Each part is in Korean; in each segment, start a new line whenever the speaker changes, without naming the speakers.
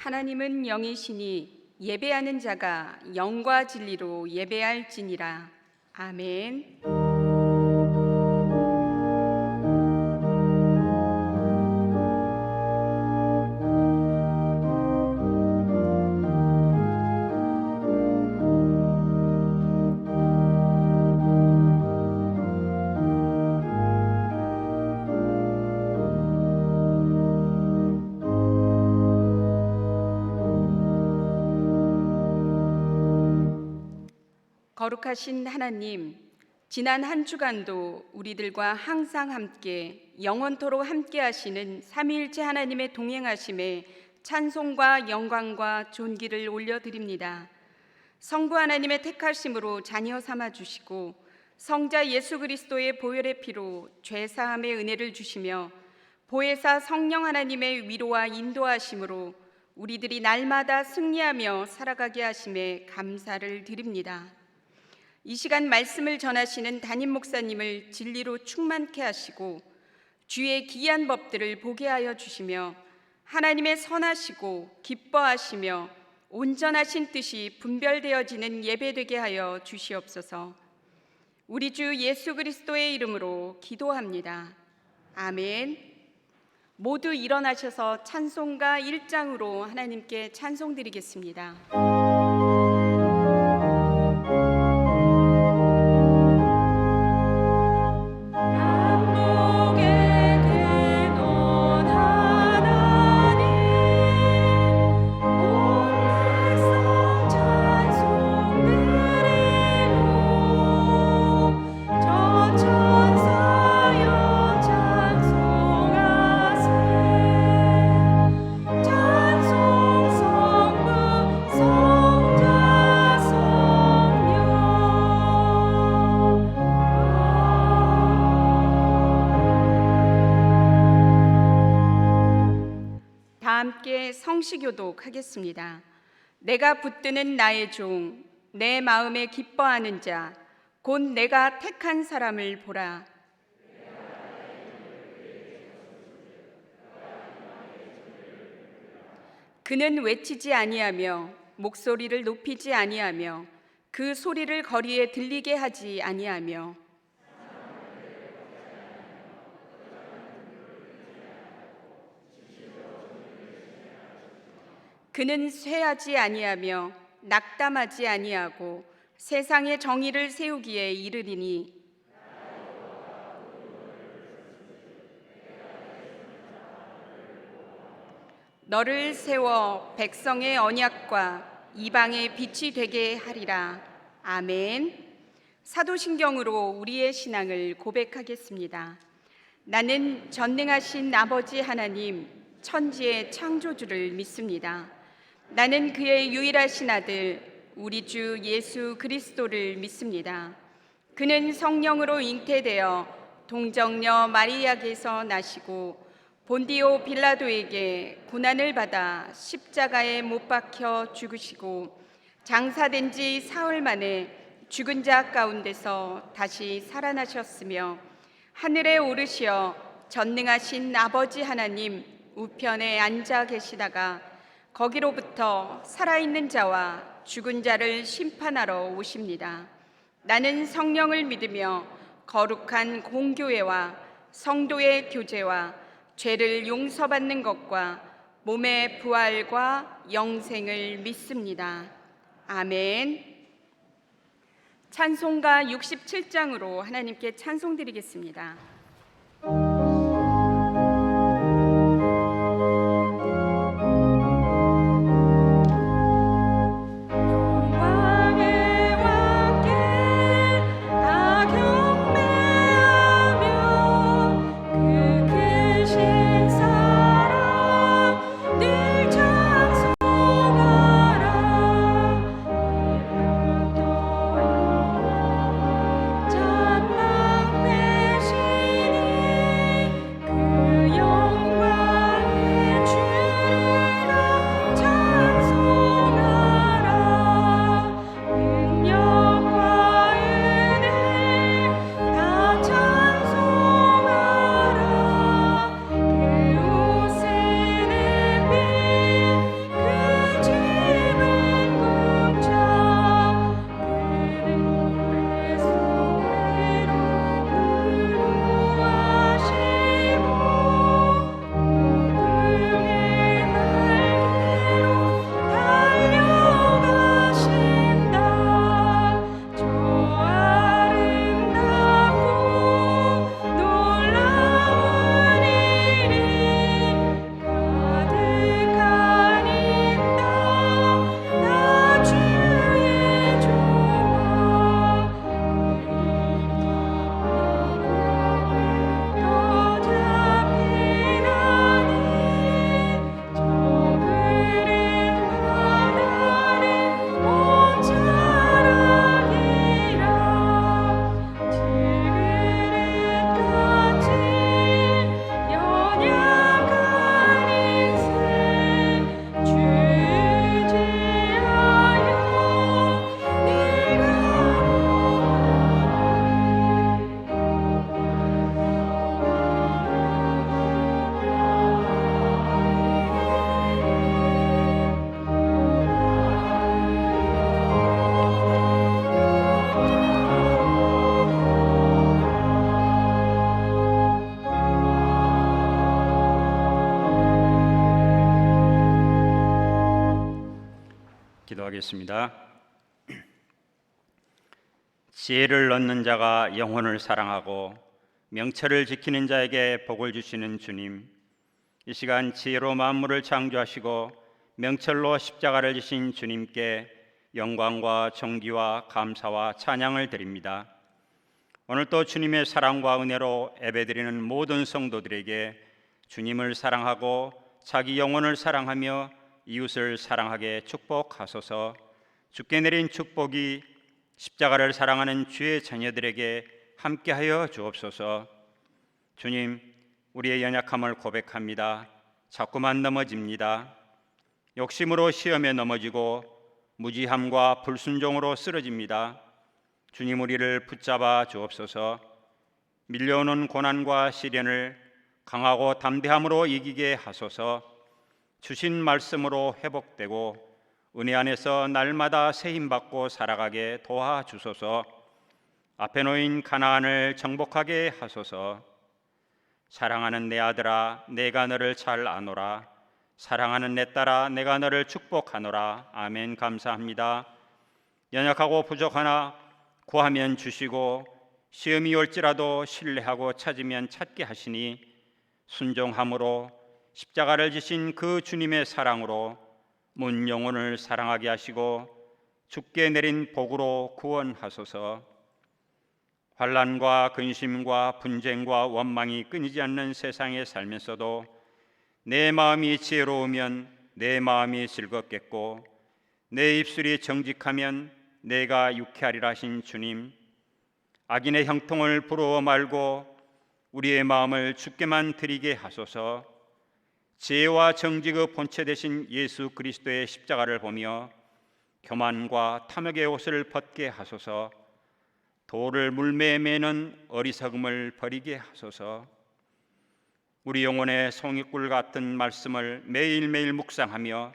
하나님은 영이시니 예배하는 자가 영과 진리로 예배할지니라. 아멘. 거룩하신 하나님, 지난 한 주간도 우리들과 항상 함께 영원토록 함께 하시는 삼위일체 하나님의 동행하심에 찬송과 영광과 존귀를 올려드립니다. 성부 하나님의 택하심으로 자녀 삼아 주시고 성자 예수 그리스도의 보혈의 피로 죄사함의 은혜를 주시며 보혜사 성령 하나님의 위로와 인도하심으로 우리들이 날마다 승리하며 살아가게 하심에 감사를 드립니다. 이 시간 말씀을 전하시는 담임 목사님을 진리로 충만케 하시고 주의 기이한 법들을 보게 하여 주시며 하나님의 선하시고 기뻐하시며 온전하신 뜻이 분별되어지는 예배되게 하여 주시옵소서. 우리 주 예수 그리스도의 이름으로 기도합니다. 아멘. 모두 일어나셔서 찬송가 1장으로 하나님께 찬송드리겠습니다. 함께 성시교독 하겠습니다. 내가 붙드는 나의 종, 내 마음에 기뻐하는 자, 곧 내가 택한 사람을 보라. 그는 외치지 아니하며 목소리를 높이지 아니하며 그 소리를 거리에 들리게 하지 아니하며 그는 쇠하지 아니하며 낙담하지 아니하고 세상의 정의를 세우기에 이르리니 너를 세워 백성의 언약과 이방의 빛이 되게 하리라. 아멘. 사도신경으로 우리의 신앙을 고백하겠습니다. 나는 전능하신 아버지 하나님 천지의 창조주를 믿습니다. 나는 그의 유일하신 아들 우리 주 예수 그리스도를 믿습니다. 그는 성령으로 잉태되어 동정녀 마리아에게서 나시고 본디오 빌라도에게 고난을 받아 십자가에 못 박혀 죽으시고 장사된 지 사흘 만에 죽은 자 가운데서 다시 살아나셨으며 하늘에 오르시어 전능하신 아버지 하나님 우편에 앉아 계시다가 거기로부터 살아있는 자와 죽은 자를 심판하러 오십니다. 나는 성령을 믿으며 거룩한 공교회와 성도의 교제와 죄를 용서받는 것과 몸의 부활과 영생을 믿습니다. 아멘. 찬송가 67장으로 하나님께 찬송드리겠습니다.
전망 대신 기도하겠습니다. 지혜를 얻는 자가 영혼을 사랑하고 명철을 지키는 자에게 복을 주시는 주님, 이 시간 지혜로 만물을 창조하시고 명철로 십자가를 지신 주님께 영광과 존귀와 감사와 찬양을 드립니다. 오늘 또 주님의 사랑과 은혜로 예배드리는 모든 성도들에게 주님을 사랑하고 자기 영혼을 사랑하며 이웃을 사랑하게 축복하소서. 주께 내린 축복이 십자가를 사랑하는 주의 자녀들에게 함께하여 주옵소서. 주님, 우리의 연약함을 고백합니다. 자꾸만 넘어집니다. 욕심으로 시험에 넘어지고 무지함과 불순종으로 쓰러집니다. 주님, 우리를 붙잡아 주옵소서. 밀려오는 고난과 시련을 강하고 담대함으로 이기게 하소서. 주신 말씀으로 회복되고 은혜 안에서 날마다 새 힘받고 살아가게 도와주소서. 앞에 놓인 가나안을 정복하게 하소서. 사랑하는 내 아들아, 내가 너를 잘 아노라. 사랑하는 내 딸아, 내가 너를 축복하노라. 아멘. 감사합니다. 연약하고 부족하나 구하면 주시고 시험이 올지라도 신뢰하고 찾으면 찾게 하시니 순종함으로 십자가를 지신 그 주님의 사랑으로 문 영혼을 사랑하게 하시고 주께 내린 복으로 구원하소서. 환난과 근심과 분쟁과 원망이 끊이지 않는 세상에 살면서도 내 마음이 지혜로우면 내 마음이 즐겁겠고 내 입술이 정직하면 내가 유쾌하리라 하신 주님, 악인의 형통을 부러워 말고 우리의 마음을 주께만 드리게 하소서. 지혜와 정직의 본체 되신 예수 그리스도의 십자가를 보며 교만과 탐욕의 옷을 벗게 하소서. 돌을 물매에 매는 어리석음을 버리게 하소서. 우리 영혼의 송이꿀 같은 말씀을 매일매일 묵상하며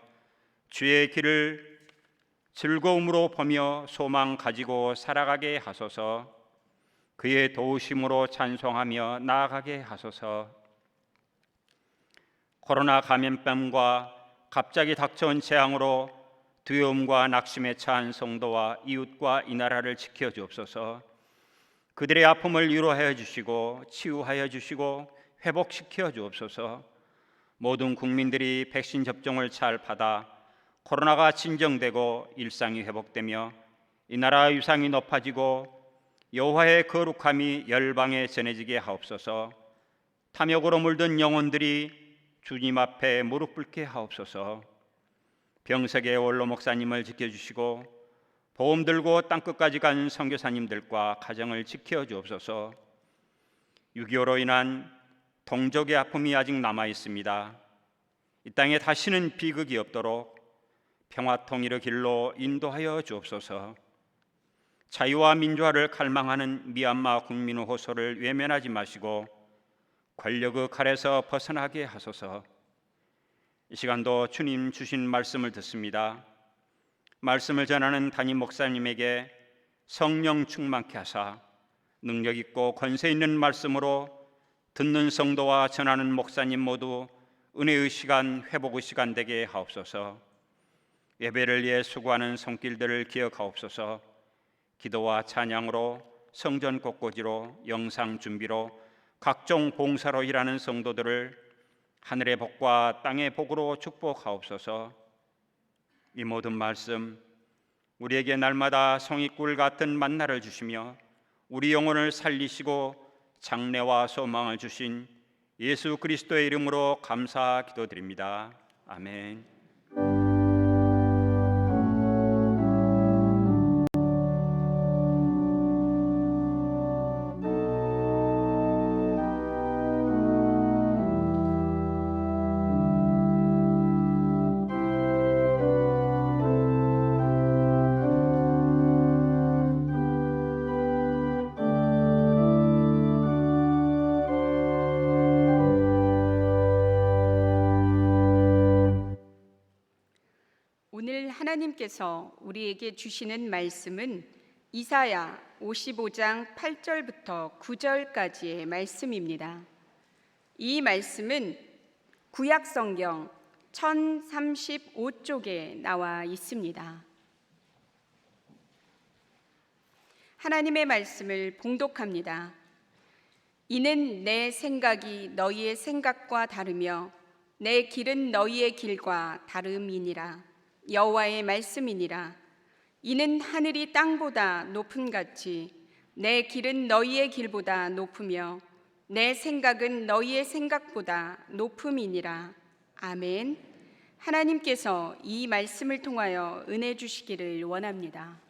주의 길을 즐거움으로 보며 소망 가지고 살아가게 하소서. 그의 도우심으로 찬송하며 나아가게 하소서. 코로나 감염병과 갑자기 닥쳐온 재앙으로 두려움과 낙심에 처한 성도와 이웃과 이 나라를 지켜 주옵소서. 그들의 아픔을 위로하여 주시고 치유하여 주시고 회복시켜 주옵소서. 모든 국민들이 백신 접종을 잘 받아 코로나가 진정되고 일상이 회복되며 이 나라 위상이 높아지고 여호와의 거룩함이 열방에 전해지게 하옵소서. 탐욕으로 물든 영혼들이 주님 앞에 무릎 꿇게 하옵소서. 병석의 원로 목사님을 지켜주시고 보험 들고 땅끝까지 간 선교사님들과 가정을 지켜 주옵소서. 6.25로 인한 동족의 아픔이 아직 남아 있습니다. 이 땅에 다시는 비극이 없도록 평화 통일의 길로 인도하여 주옵소서. 자유와 민주화를 갈망하는 미얀마 국민의 호소를 외면하지 마시고 권력의 칼에서 벗어나게 하소서. 이 시간도 주님 주신 말씀을 듣습니다. 말씀을 전하는 담임 목사님에게 성령 충만케 하사 능력 있고 권세 있는 말씀으로 듣는 성도와 전하는 목사님 모두 은혜의 시간, 회복의 시간 되게 하옵소서. 예배를 위해 수고하는 손길들을 기억하옵소서. 기도와 찬양으로 성전 곳곳이로 영상 준비로 각종 봉사로 일하는 성도들을 하늘의 복과 땅의 복으로 축복하옵소서. 이 모든 말씀 우리에게 날마다 송이꿀 같은 만나를 주시며 우리 영혼을 살리시고 장래와 소망을 주신 예수 그리스도의 이름으로 감사 기도드립니다. 아멘.
오늘 하나님께서 우리에게 주시는 말씀은 이사야 55장 8절부터 9절까지의 말씀입니다. 이 말씀은 구약 성경 1035쪽에 나와 있습니다. 하나님의 말씀을 봉독합니다. 이는 내 생각이 너희의 생각과 다르며 내 길은 너희의 길과 다름이니라. 여호와의 말씀이니라. 이는 하늘이 땅보다 높음 같이 내 길은 너희의 길보다 높으며 내 생각은 너희의 생각보다 높음이니라. 아멘. 하나님께서 이 말씀을 통하여 은혜 주시기를 원합니다.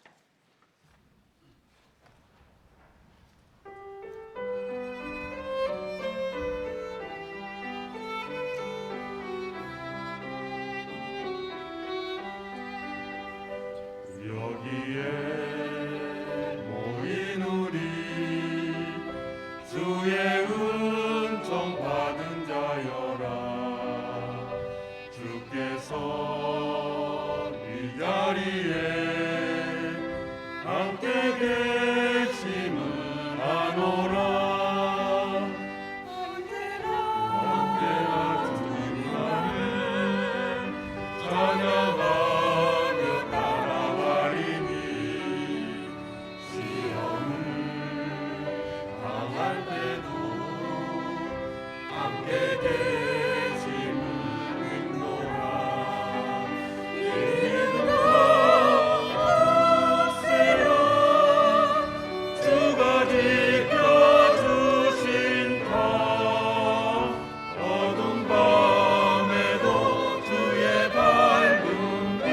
여기에 모인 우리 주의 은총 받은 자여라. 주께서 이 자리에 함께 계심을 아노라. 언제나 주님만을 찬양하며 따라가리니 시험을 당할 때도 함께 계심을 믿노라. 이 믿음과 굳세라. 주가 지켜주신다. 어두운 밤에도 주의 밝은 빛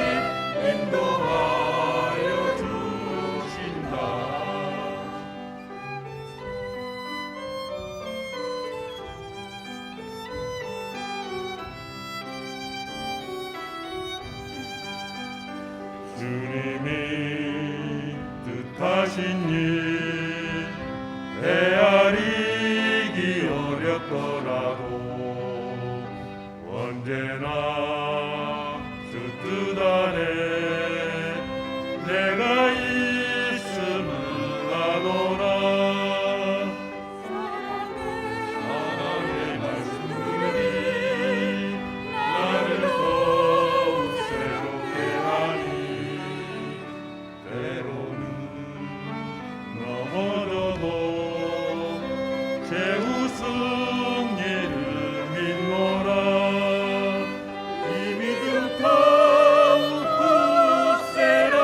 인도하여 주신다. 주님이 뜻하신 일 헤아리기 어렵더라도 언제나 주 뜻 안에 내가 있음을 아노라. 사랑의 말씀이 나를 더욱 새롭게 하니 때로는 넘어져도 최우승 일을 믿노라. 이 믿음 더욱 굳세라.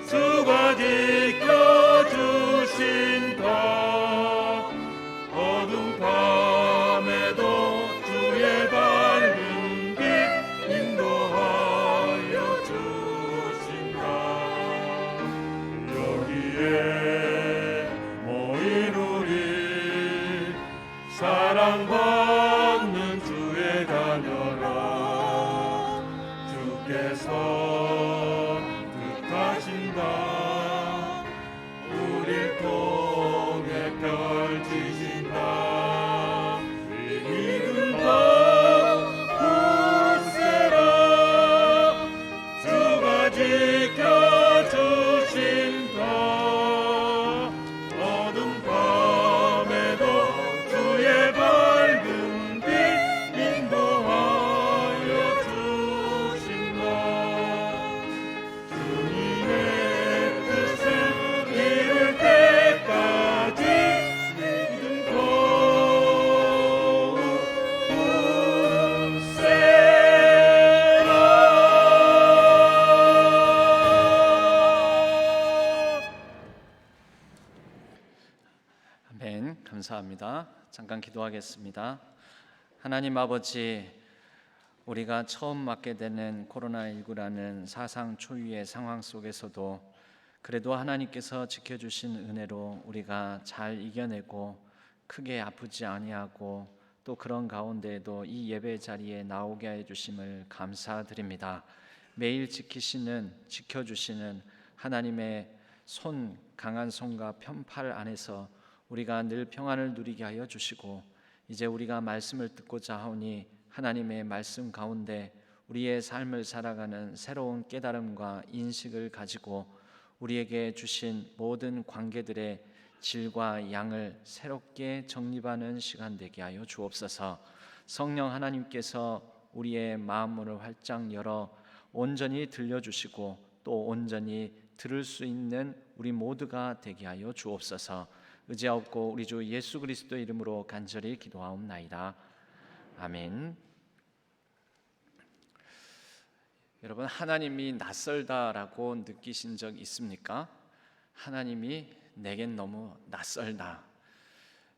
주가 지켜주신다. 어두운 밤에도 주의 밝은 빛 인도하여 주신다. 여기에 모인 우리 사랑받는 주의 자녀라. 주께서 뜻하신다. 우릴 통해 펼치신다. 이 믿음 더 굳세라. 주가 지켜주신다. 어두운 밤에도 주의 밝은 빛 인도하여 주신다. 주님의 뜻을 이룰 때까지 믿음 더욱 굳세라.
아멘. 감사합니다. 잠깐 기도하겠습니다. 하나님 아버지, 우리가 처음 맞게 되는 코로나19라는 사상 초유의 상황 속에서도 그래도 하나님께서 지켜주신 은혜로 우리가 잘 이겨내고 크게 아프지 아니하고 또 그런 가운데에도 이 예배 자리에 나오게 해 주심을 감사드립니다. 매일 지켜주시는 하나님의 강한 손과 편팔 안에서 우리가 늘 평안을 누리게 하여 주시고, 이제 우리가 말씀을 듣고자 하오니 하나님의 말씀 가운데 우리의 삶을 살아가는 새로운 깨달음과 인식을 가지고 우리에게 주신 모든 관계들의 질과 양을 새롭게 정립하는 시간 되게 하여 주옵소서. 성령 하나님께서 우리의 마음문을 활짝 열어 온전히 들려주시고 또 온전히 들을 수 있는 우리 모두가 되게 하여 주옵소서. 의지하옵고 우리 주 예수 그리스도 이름으로 간절히 기도하옵나이다. 아멘. 여러분, 하나님이 낯설다라고 느끼신 적 있습니까? 하나님이 내겐 너무 낯설다.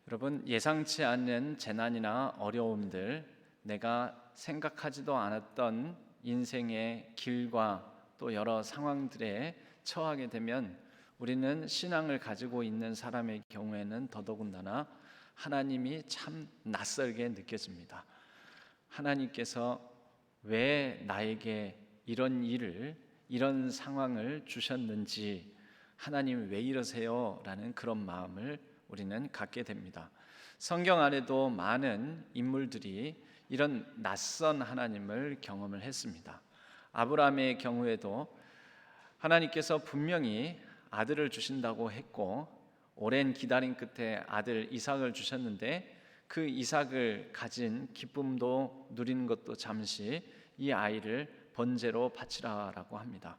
여러분, 예상치 않는 재난이나 어려움들, 내가 생각하지도 않았던 인생의 길과 또 여러 상황들에 처하게 되면 우리는 신앙을 가지고 있는 사람의 경우에는 더더군다나 하나님이 참 낯설게 느껴집니다. 하나님께서 왜 나에게 이런 일을, 이런 상황을 주셨는지, 하나님 왜 이러세요? 라는 그런 마음을 우리는 갖게 됩니다. 성경 안에도 많은 인물들이 이런 낯선 하나님을 경험을 했습니다. 아브라함의 경우에도 하나님께서 분명히 아들을 주신다고 했고 오랜 기다림 끝에 아들 이삭을 주셨는데 그 이삭을 가진 기쁨도 누리는 것도 잠시 이 아이를 번제로 바치라라고 합니다.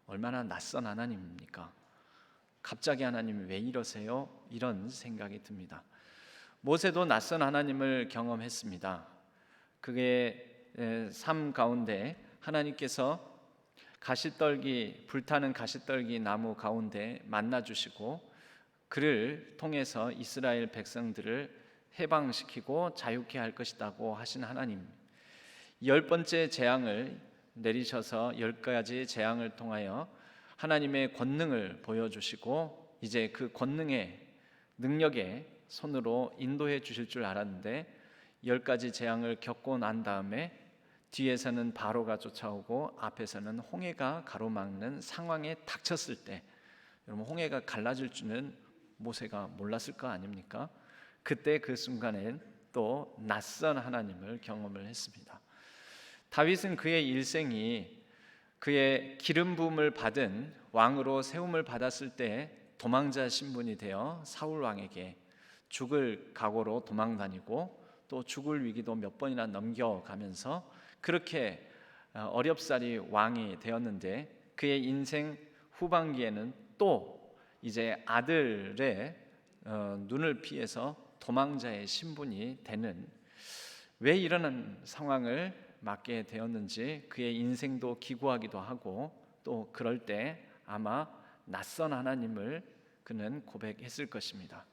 얼마나 낯선 하나님입니까? 갑자기 하나님이 왜 이러세요? 이런 생각이 듭니다. 모세도 낯선 하나님을 경험했습니다. 그의 삶 가운데 하나님께서 가시떨기, 불타는 가시떨기 나무 가운데 만나 주시고 그를 통해서 이스라엘 백성들을 해방시키고 자유케 할 것이라고 하신 하나님, 10번째 재앙을 내리셔서 10가지 재앙을 통하여 하나님의 권능을 보여주시고 이제 그 권능의 능력의 손으로 인도해 주실 줄 알았는데 10가지 재앙을 겪고 난 다음에 뒤에서는 바로가 쫓아오고 앞에서는 홍해가 가로막는 상황에 닥쳤을 때, 여러분, 홍해가 갈라질 줄은 모세가 몰랐을 거 아닙니까? 그때 그 순간엔 또 낯선 하나님을 경험을 했습니다. 다윗은 그의 일생이 그의 기름 부음을 받은 왕으로 세움을 받았을 때 도망자 신분이 되어 사울 왕에게 죽을 각오로 도망다니고 또 죽을 위기도 몇 번이나 넘겨가면서 그렇게 어렵사리 왕이 되었는데 그의 인생 후반기에는 또 이제 아들의 눈을 피해서 도망자의 신분이 되는, 왜 이러는 상황을 맞게 되었는지 그의 인생도 기구하기도 하고 또 그럴 때 아마 낯선 하나님을 그는 고백했을 것입니다.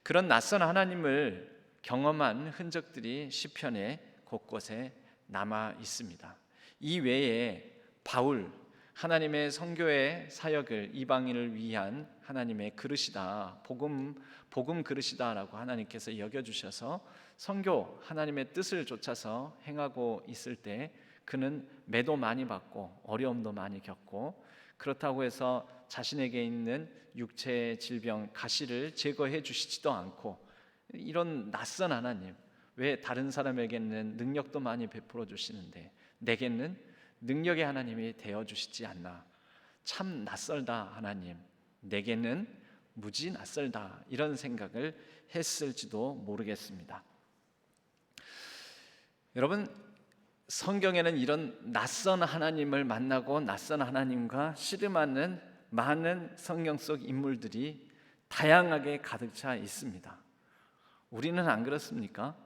그런 낯선 하나님을 경험한 흔적들이 시편에 곳곳에 남아 있습니다. 이 외에 바울, 하나님의 선교의 사역을 이방인을 위한 하나님의 그릇이다, 복음 그릇이다라고 하나님께서 여겨주셔서 선교, 하나님의 뜻을 쫓아서 행하고 있을 때 그는 매도 많이 받고 어려움도 많이 겪고, 그렇다고 해서 자신에게 있는 육체의 질병, 가시를 제거해 주시지도 않고, 이런 낯선 하나님, 왜 다른 사람에게는 능력도 많이 베풀어 주시는데 내게는 능력의 하나님이 되어 주시지 않나, 참 낯설다 하나님, 내게는 무지 낯설다, 이런 생각을 했을지도 모르겠습니다. 여러분, 성경에는 이런 낯선 하나님을 만나고 낯선 하나님과 씨름하는 많은 성경 속 인물들이 다양하게 가득 차 있습니다. 우리는 안 그렇습니까?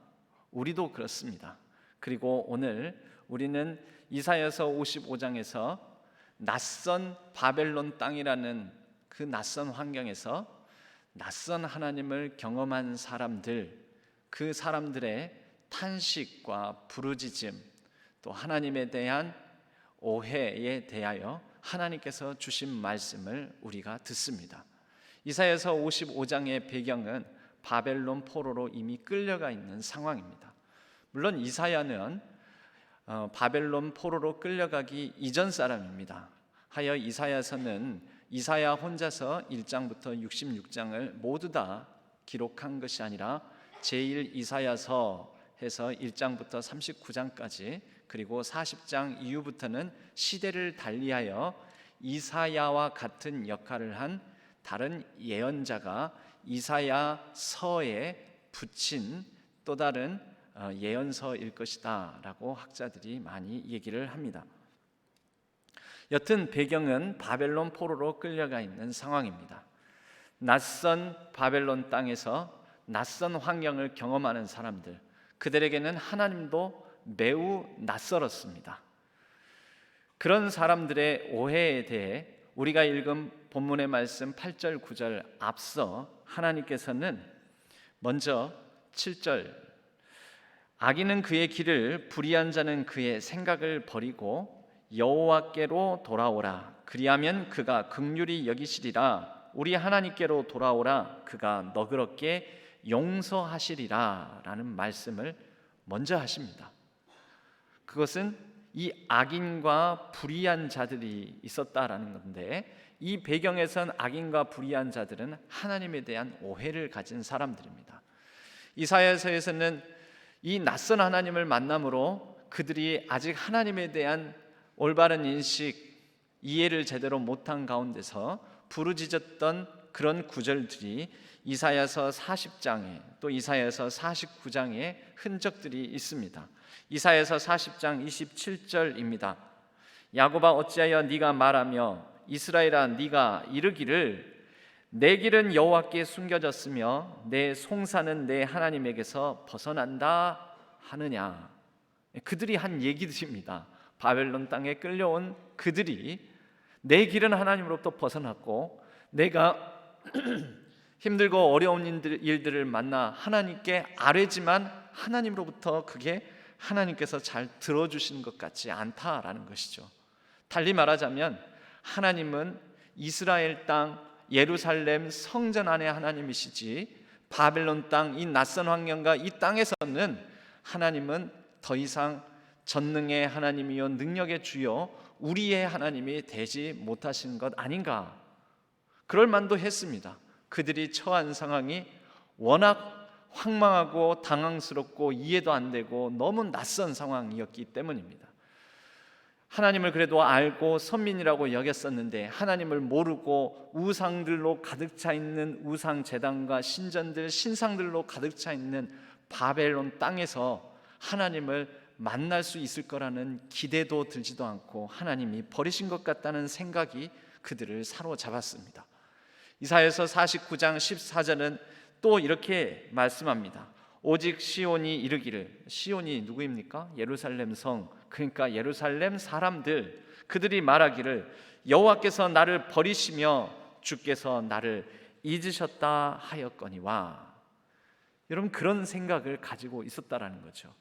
우리도 그렇습니다. 그리고 오늘 우리는 이사야서 55장에서 낯선 바벨론 땅이라는 그 낯선 환경에서 낯선 하나님을 경험한 사람들, 그 사람들의 탄식과 부르짖음, 또 하나님에 대한 오해에 대하여 하나님께서 주신 말씀을 우리가 듣습니다. 이사야서 55장의 배경은 바벨론 포로로 이미 끌려가 있는 상황입니다. 물론 이사야는 바벨론 포로로 끌려가기 이전 사람입니다. 하여 이사야서는 이사야 혼자서 1장부터 66장을 모두 다 기록한 것이 아니라 제1이사야서 해서 1장부터 39장까지, 그리고 40장 이후부터는 시대를 달리하여 이사야와 같은 역할을 한 다른 예언자가 이사야서에 붙인 또 다른 예언서일 것이다 라고 학자들이 많이 얘기를 합니다. 여튼 배경은 바벨론 포로로 끌려가 있는 상황입니다. 낯선 바벨론 땅에서 낯선 환경을 경험하는 사람들, 그들에게는 하나님도 매우 낯설었습니다. 그런 사람들의 오해에 대해 우리가 읽은 본문의 말씀 8절 9절 앞서 하나님께서는 먼저 7절, 악인은 그의 길을, 불의한 자는 그의 생각을 버리고 여호와께로 돌아오라. 그리하면 그가 긍휼히 여기시리라. 우리 하나님께로 돌아오라. 그가 너그럽게 용서하시리라. 라는 말씀을 먼저 하십니다. 그것은 이 악인과 불의한 자들이 있었다라는 건데, 이 배경에선 악인과 불의한 자들은 하나님에 대한 오해를 가진 사람들입니다. 이사야서에서는 이 낯선 하나님을 만남으로 그들이 아직 하나님에 대한 올바른 인식, 이해를 제대로 못한 가운데서 부르짖었던 그런 구절들이 이사야서 40장에 또 이사야서 49장에 흔적들이 있습니다. 이사야서 40장 27절입니다. 야곱아 어찌하여 네가 말하며 이스라엘아 네가 이르기를 내 길은 여호와께 숨겨졌으며 내 송사는 내 하나님에게서 벗어난다 하느냐. 그들이 한 얘기들입니다. 바벨론 땅에 끌려온 그들이 내 길은 하나님으로부터 벗어났고 내가 힘들고 어려운 일들을 만나 하나님께 아뢰지만 하나님으로부터 그게 하나님께서 잘 들어주시는 것 같지 않다라는 것이죠. 달리 말하자면 하나님은 이스라엘 땅 예루살렘 성전 안의 하나님이시지 바벨론 땅 이 낯선 환경과 이 땅에서는 하나님은 더 이상 전능의 하나님이요 능력의 주요 우리의 하나님이 되지 못하신 것 아닌가. 그럴 만도 했습니다. 그들이 처한 상황이 워낙 황망하고 당황스럽고 이해도 안 되고 너무 낯선 상황이었기 때문입니다. 하나님을 그래도 알고 선민이라고 여겼었는데 하나님을 모르고 우상들로 가득 차 있는 우상 제단과 신전들, 신상들로 가득 차 있는 바벨론 땅에서 하나님을 만날 수 있을 거라는 기대도 들지도 않고 하나님이 버리신 것 같다는 생각이 그들을 사로잡았습니다. 이사야서 49장 14절은 또 이렇게 말씀합니다. 오직 시온이 이르기를, 시온이 누구입니까? 예루살렘 성, 그러니까 예루살렘 사람들, 그들이 말하기를 여호와께서 나를 버리시며 주께서 나를 잊으셨다 하였거니와. 여러분 그런 생각을 가지고 있었다라는 거죠.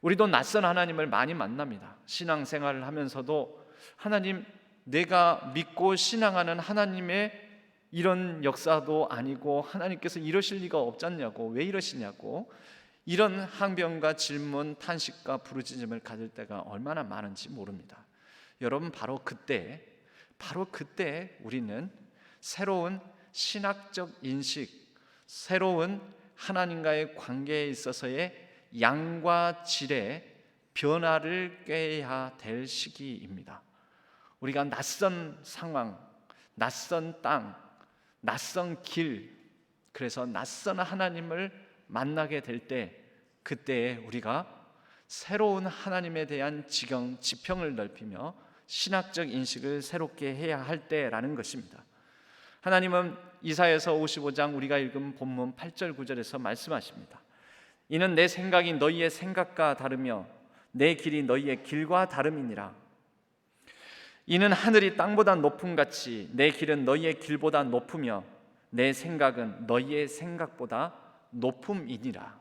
우리도 낯선 하나님을 많이 만납니다. 신앙생활을 하면서도 하나님, 내가 믿고 신앙하는 하나님의 이런 역사도 아니고 하나님께서 이러실 리가 없지 않냐고, 왜 이러시냐고, 이런 항변과 질문, 탄식과 부르짖음을 가질 때가 얼마나 많은지 모릅니다. 여러분 바로 그때 우리는 새로운 신학적 인식, 새로운 하나님과의 관계에 있어서의 양과 질의 변화를 꾀해야 될 시기입니다. 우리가 낯선 상황, 낯선 땅, 낯선 길, 그래서 낯선 하나님을 만나게 될 때, 그때에 우리가 새로운 하나님에 대한 지평을 넓히며 신학적 인식을 새롭게 해야 할 때라는 것입니다. 하나님은 이사야서 55장 우리가 읽은 본문 8절 9절에서 말씀하십니다. 이는 내 생각이 너희의 생각과 다르며 내 길이 너희의 길과 다름이니라. 이는 하늘이 땅보다 높음같이 내 길은 너희의 길보다 높으며 내 생각은 너희의 생각보다 높음이니라.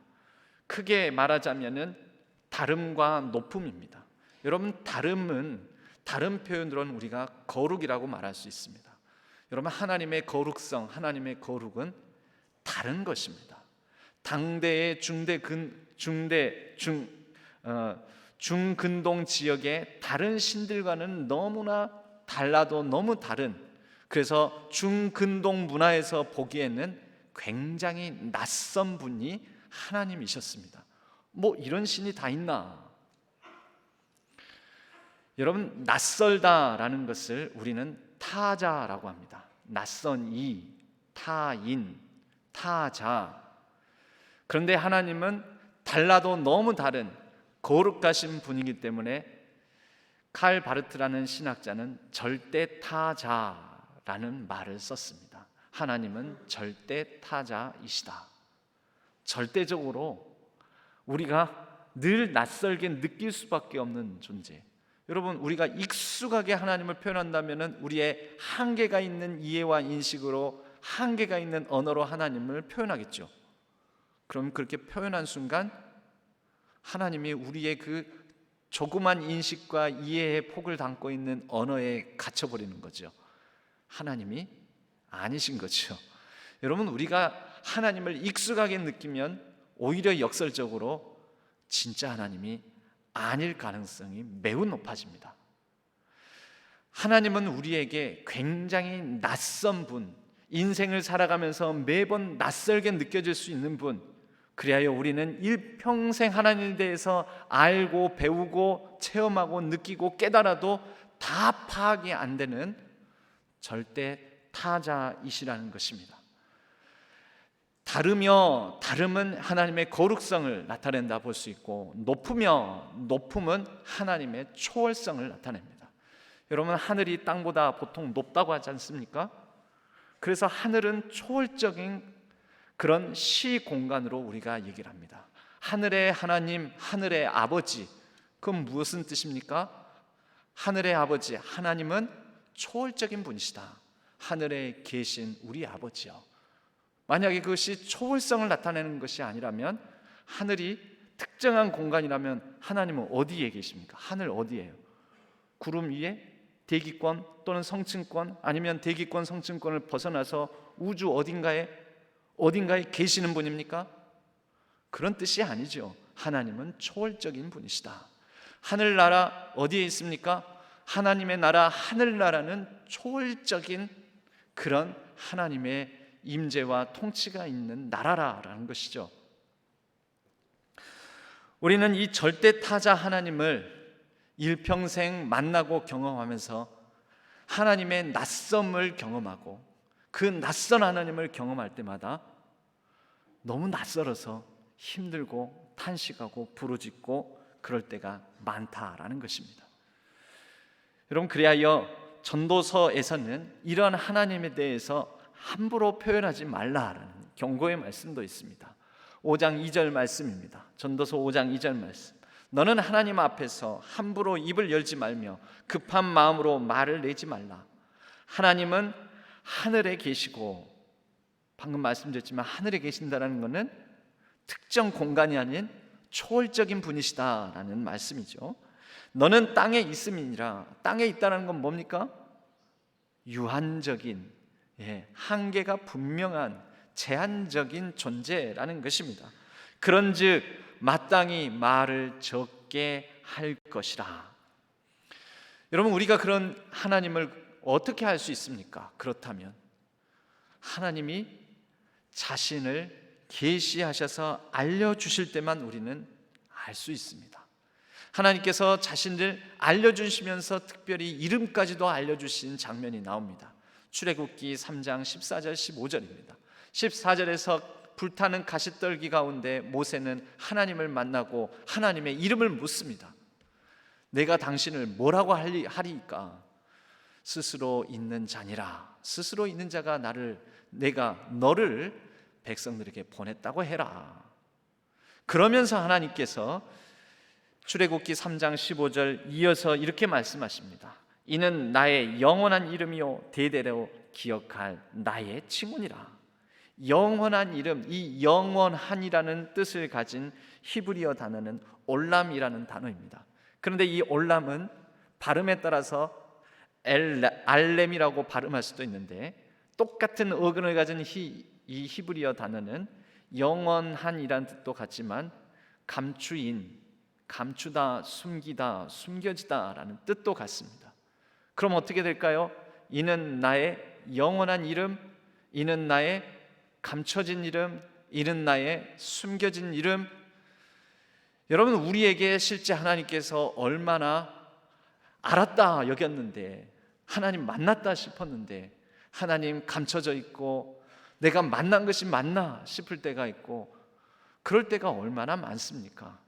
크게 말하자면은 다름과 높음입니다. 여러분 다른 표현으로는 우리가 거룩이라고 말할 수 있습니다. 여러분 하나님의 거룩성, 하나님의 거룩은 다른 것입니다. 당대의 중근동 지역의 다른 신들과는 너무나 달라도 너무 다른, 그래서 중근동 문화에서 보기에는 굉장히 낯선 분이 하나님이셨습니다. 뭐 이런 신이 다 있나? 여러분 낯설다라는 것을 우리는 타자라고 합니다. 낯선 이, 타인, 타자. 그런데 하나님은 달라도 너무 다른 거룩하신 분이기 때문에 칼 바르트라는 신학자는 절대타자라는 말을 썼습니다. 하나님은 절대타자이시다. 절대적으로 우리가 늘 낯설게 느낄 수밖에 없는 존재. 여러분, 우리가 익숙하게 하나님을 표현한다면 우리의 한계가 있는 이해와 인식으로, 한계가 있는 언어로 하나님을 표현하겠죠. 그럼 그렇게 표현한 순간 하나님이 우리의 그 조그만 인식과 이해의 폭을 담고 있는 언어에 갇혀버리는 거죠. 하나님이 아니신 거죠. 여러분, 우리가 하나님을 익숙하게 느끼면 오히려 역설적으로 진짜 하나님이 아닐 가능성이 매우 높아집니다. 하나님은 우리에게 굉장히 낯선 분, 인생을 살아가면서 매번 낯설게 느껴질 수 있는 분, 그리하여 우리는 일평생 하나님에 대해서 알고 배우고 체험하고 느끼고 깨달아도 다 파악이 안 되는 절대 타자이시라는 것입니다. 다르며 다름은 하나님의 거룩성을 나타낸다 볼 수 있고, 높으며 높음은 하나님의 초월성을 나타냅니다. 여러분, 하늘이 땅보다 보통 높다고 하지 않습니까? 그래서 하늘은 초월적인 그런 시공간으로 우리가 얘기를 합니다. 하늘의 하나님, 하늘의 아버지, 그건 무슨 뜻입니까? 하늘의 아버지, 하나님은 초월적인 분이시다. 하늘에 계신 우리 아버지요. 만약에 그것이 초월성을 나타내는 것이 아니라면, 하늘이 특정한 공간이라면 하나님은 어디에 계십니까? 하늘 어디예요? 구름 위에? 대기권 또는 성층권, 아니면 대기권 성층권을 벗어나서 우주 어딘가에 계시는 분입니까? 그런 뜻이 아니죠. 하나님은 초월적인 분이시다. 하늘나라 어디에 있습니까? 하나님의 나라, 하늘나라는 초월적인 그런 하나님의 임재와 통치가 있는 나라라는 것이죠. 우리는 이 절대타자 하나님을 일평생 만나고 경험하면서 하나님의 낯섦을 경험하고, 그 낯선 하나님을 경험할 때마다 너무 낯설어서 힘들고 탄식하고 부르짖고 그럴 때가 많다라는 것입니다. 여러분, 그리하여 전도서에서는 이런 하나님에 대해서 함부로 표현하지 말라라는 경고의 말씀도 있습니다. 5장 2절 말씀입니다. 전도서 5장 2절 말씀. 너는 하나님 앞에서 함부로 입을 열지 말며 급한 마음으로 말을 내지 말라. 하나님은 하늘에 계시고, 방금 말씀드렸지만 하늘에 계신다는 것은 특정 공간이 아닌 초월적인 분이시다라는 말씀이죠. 너는 땅에 있음이니라. 땅에 있다는 건 뭡니까? 유한적인, 한계가 분명한 제한적인 존재라는 것입니다. 그런즉 마땅히 말을 적게 할 것이라. 여러분, 우리가 그런 하나님을 어떻게 알 수 있습니까? 그렇다면 하나님이 자신을 계시하셔서 알려주실 때만 우리는 알 수 있습니다. 하나님께서 자신을 알려주시면서 특별히 이름까지도 알려주신 장면이 나옵니다. 출애굽기 3장 14절 15절입니다. 14절에서 불타는 가시떨기 가운데 모세는 하나님을 만나고 하나님의 이름을 묻습니다. 내가 당신을 뭐라고 하리이까? 스스로 있는 자니라. 스스로 있는 자가 내가 너를 백성들에게 보냈다고 해라. 그러면서 하나님께서 출애굽기 3장 15절 이어서 이렇게 말씀하십니다. 이는 나의 영원한 이름이요 대대로 기억할 나의 칭훈이라. 영원한 이름, 이 영원한이라는 뜻을 가진 히브리어 단어는 올람이라는 단어입니다. 그런데 이 올람은 발음에 따라서 알렘이라고 발음할 수도 있는데, 똑같은 어근을 가진 이 히브리어 단어는 영원한이라는 뜻도 같지만 감추인, 감추다, 숨기다, 숨겨지다라는 뜻도 같습니다. 그럼 어떻게 될까요? 이는 나의 영원한 이름, 이는 나의 감춰진 이름, 이는 나의 숨겨진 이름. 여러분, 우리에게 실제 하나님께서 얼마나 알았다 여겼는데, 하나님 만났다 싶었는데, 하나님 감춰져 있고 내가 만난 것이 맞나 싶을 때가 있고, 그럴 때가 얼마나 많습니까?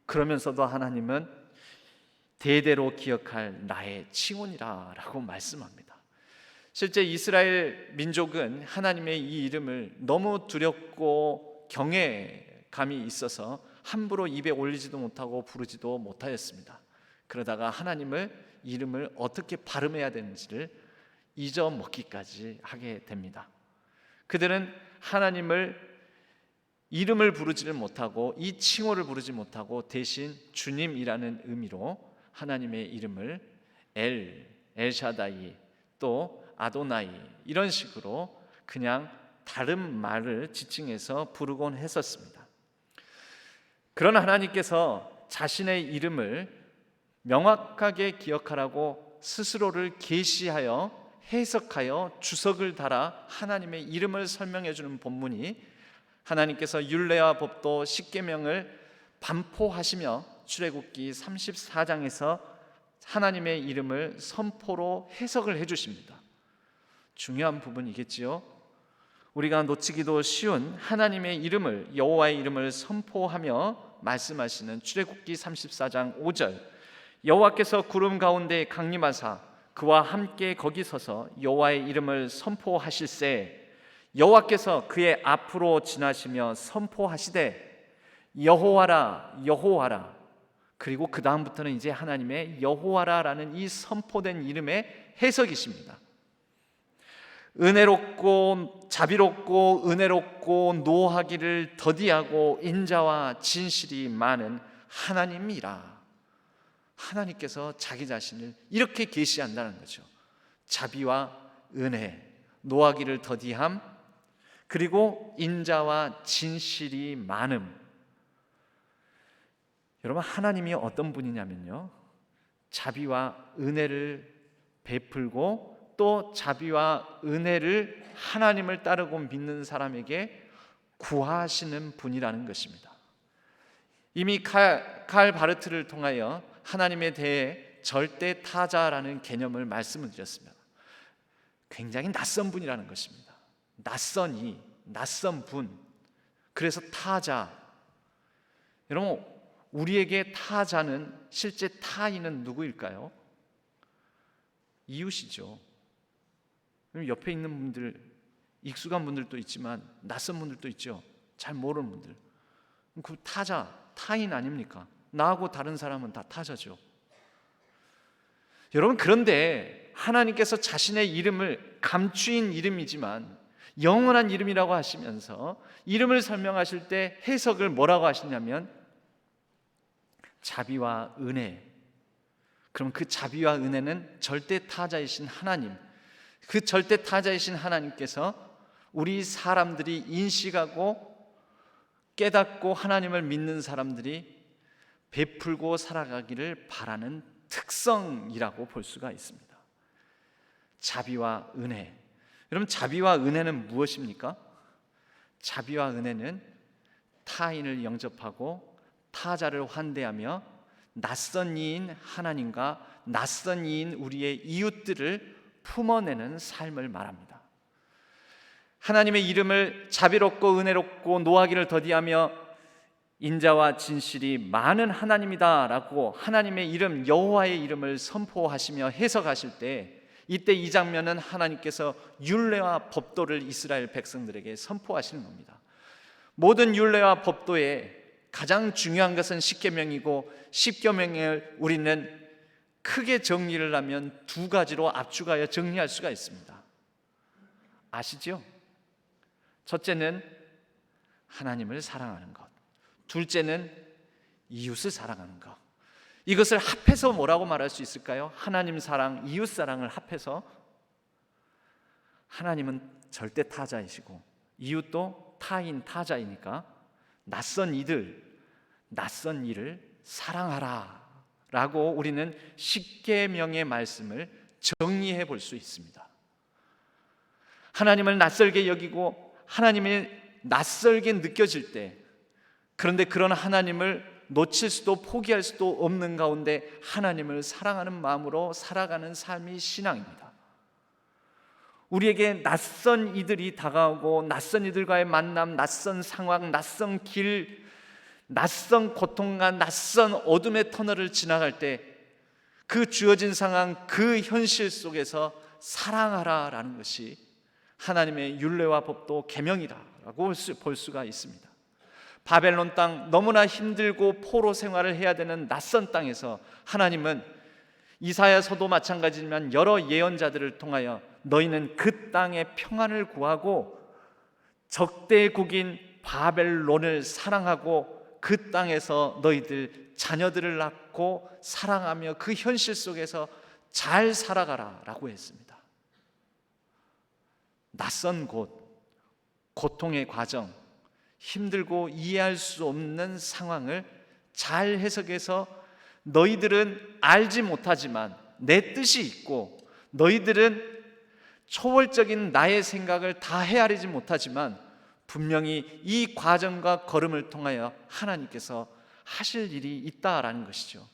그러면서도 하나님은 대대로 기억할 나의 칭혼이라라고 말씀합니다. 실제 이스라엘 민족은 하나님의 이 이름을 너무 두렵고 경외감이 있어서 함부로 입에 올리지도 못하고 부르지도 못하였습니다. 그러다가 하나님을 이름을 어떻게 발음해야 되는지를 잊어먹기까지 하게 됩니다. 그들은 하나님을 이름을 부르지를 못하고 이 칭호를 부르지 못하고 대신 주님이라는 의미로 하나님의 이름을 엘샤다이 또 아도나이 이런 식으로 그냥 다른 말을 지칭해서 부르곤 했었습니다. 그러나 하나님께서 자신의 이름을 명확하게 기억하라고 스스로를 계시하여 해석하여 주석을 달아 하나님의 이름을 설명해 주는 본문이 하나님께서 율례와 법도 십계명을 반포하시며 출애굽기 34장에서 하나님의 이름을 선포로 해석을 해 주십니다. 중요한 부분이겠지요. 우리가 놓치기도 쉬운 하나님의 이름을, 여호와의 이름을 선포하며 말씀하시는 출애굽기 34장 5절, 여호와께서 구름 가운데 강림하사 그와 함께 거기 서서 여호와의 이름을 선포하실세 여호와께서 그의 앞으로 지나시며 선포하시되 여호와라 여호와라. 그리고 그 다음부터는 이제 하나님의 여호와라라는 이 선포된 이름의 해석이십니다. 은혜롭고 자비롭고 은혜롭고 노하기를 더디하고 인자와 진실이 많은 하나님이라. 하나님께서 자기 자신을 이렇게 계시한다는 거죠. 자비와 은혜, 노하기를 더디함, 그리고 인자와 진실이 많음. 여러분, 하나님이 어떤 분이냐면요, 자비와 은혜를 베풀고 또 자비와 은혜를 하나님을 따르고 믿는 사람에게 구하시는 분이라는 것입니다. 이미 칼 바르트를 통하여 하나님에 대해 절대 타자라는 개념을 말씀을 드렸습니다. 굉장히 낯선 분이라는 것입니다. 낯선 분. 그래서 타자. 여러분, 우리에게 타자는, 실제 타인은 누구일까요? 이웃이죠. 옆에 있는 분들, 익숙한 분들도 있지만 낯선 분들도 있죠. 잘 모르는 분들. 그 타자, 타인 아닙니까? 나하고 다른 사람은 다 타자죠. 여러분, 그런데 하나님께서 자신의 이름을 감추인 이름이지만 영원한 이름이라고 하시면서 이름을 설명하실 때 해석을 뭐라고 하시냐면 자비와 은혜. 그럼 그 자비와 은혜는 절대 타자이신 하나님, 그 절대 타자이신 하나님께서 우리 사람들이 인식하고 깨닫고 하나님을 믿는 사람들이 베풀고 살아가기를 바라는 특성이라고 볼 수가 있습니다. 자비와 은혜. 여러분, 자비와 은혜는 무엇입니까? 자비와 은혜는 타인을 영접하고 타자를 환대하며 낯선 이인 하나님과 낯선 이인 우리의 이웃들을 품어내는 삶을 말합니다. 하나님의 이름을 자비롭고 은혜롭고 노하기를 더디하며 인자와 진실이 많은 하나님이다 라고 하나님의 이름, 여호와의 이름을 선포하시며 해석하실 때, 이때 이 장면은 하나님께서 율례와 법도를 이스라엘 백성들에게 선포하시는 겁니다. 모든 율례와 법도에 가장 중요한 것은 십계명이고, 십계명을 우리는 크게 정리를 하면 두 가지로 압축하여 정리할 수가 있습니다. 아시죠? 첫째는 하나님을 사랑하는 것, 둘째는 이웃을 사랑하는 것. 이것을 합해서 뭐라고 말할 수 있을까요? 하나님 사랑, 이웃 사랑을 합해서 하나님은 절대 타자이시고 이웃도 타인 타자이니까 낯선 이들, 낯선 이를 사랑하라 라고 우리는 십계명의 말씀을 정리해 볼 수 있습니다. 하나님을 낯설게 여기고 하나님이 낯설게 느껴질 때, 그런데 그런 하나님을 놓칠 수도 포기할 수도 없는 가운데 하나님을 사랑하는 마음으로 살아가는 삶이 신앙입니다. 우리에게 낯선 이들이 다가오고 낯선 이들과의 만남, 낯선 상황, 낯선 길, 낯선 고통과 낯선 어둠의 터널을 지나갈 때 그 주어진 상황, 그 현실 속에서 사랑하라라는 것이 하나님의 율례와 법도 계명이라고 볼 수가 있습니다. 바벨론 땅, 너무나 힘들고 포로 생활을 해야 되는 낯선 땅에서 하나님은 이사야서도 마찬가지지만 여러 예언자들을 통하여 너희는 그 땅의 평안을 구하고 적대국인 바벨론을 사랑하고 그 땅에서 너희들 자녀들을 낳고 사랑하며 그 현실 속에서 잘 살아가라 라고 했습니다. 낯선 곳, 고통의 과정, 힘들고 이해할 수 없는 상황을 잘 해석해서 너희들은 알지 못하지만 내 뜻이 있고 너희들은 초월적인 나의 생각을 다 헤아리지 못하지만 분명히 이 과정과 걸음을 통하여 하나님께서 하실 일이 있다라는 것이죠.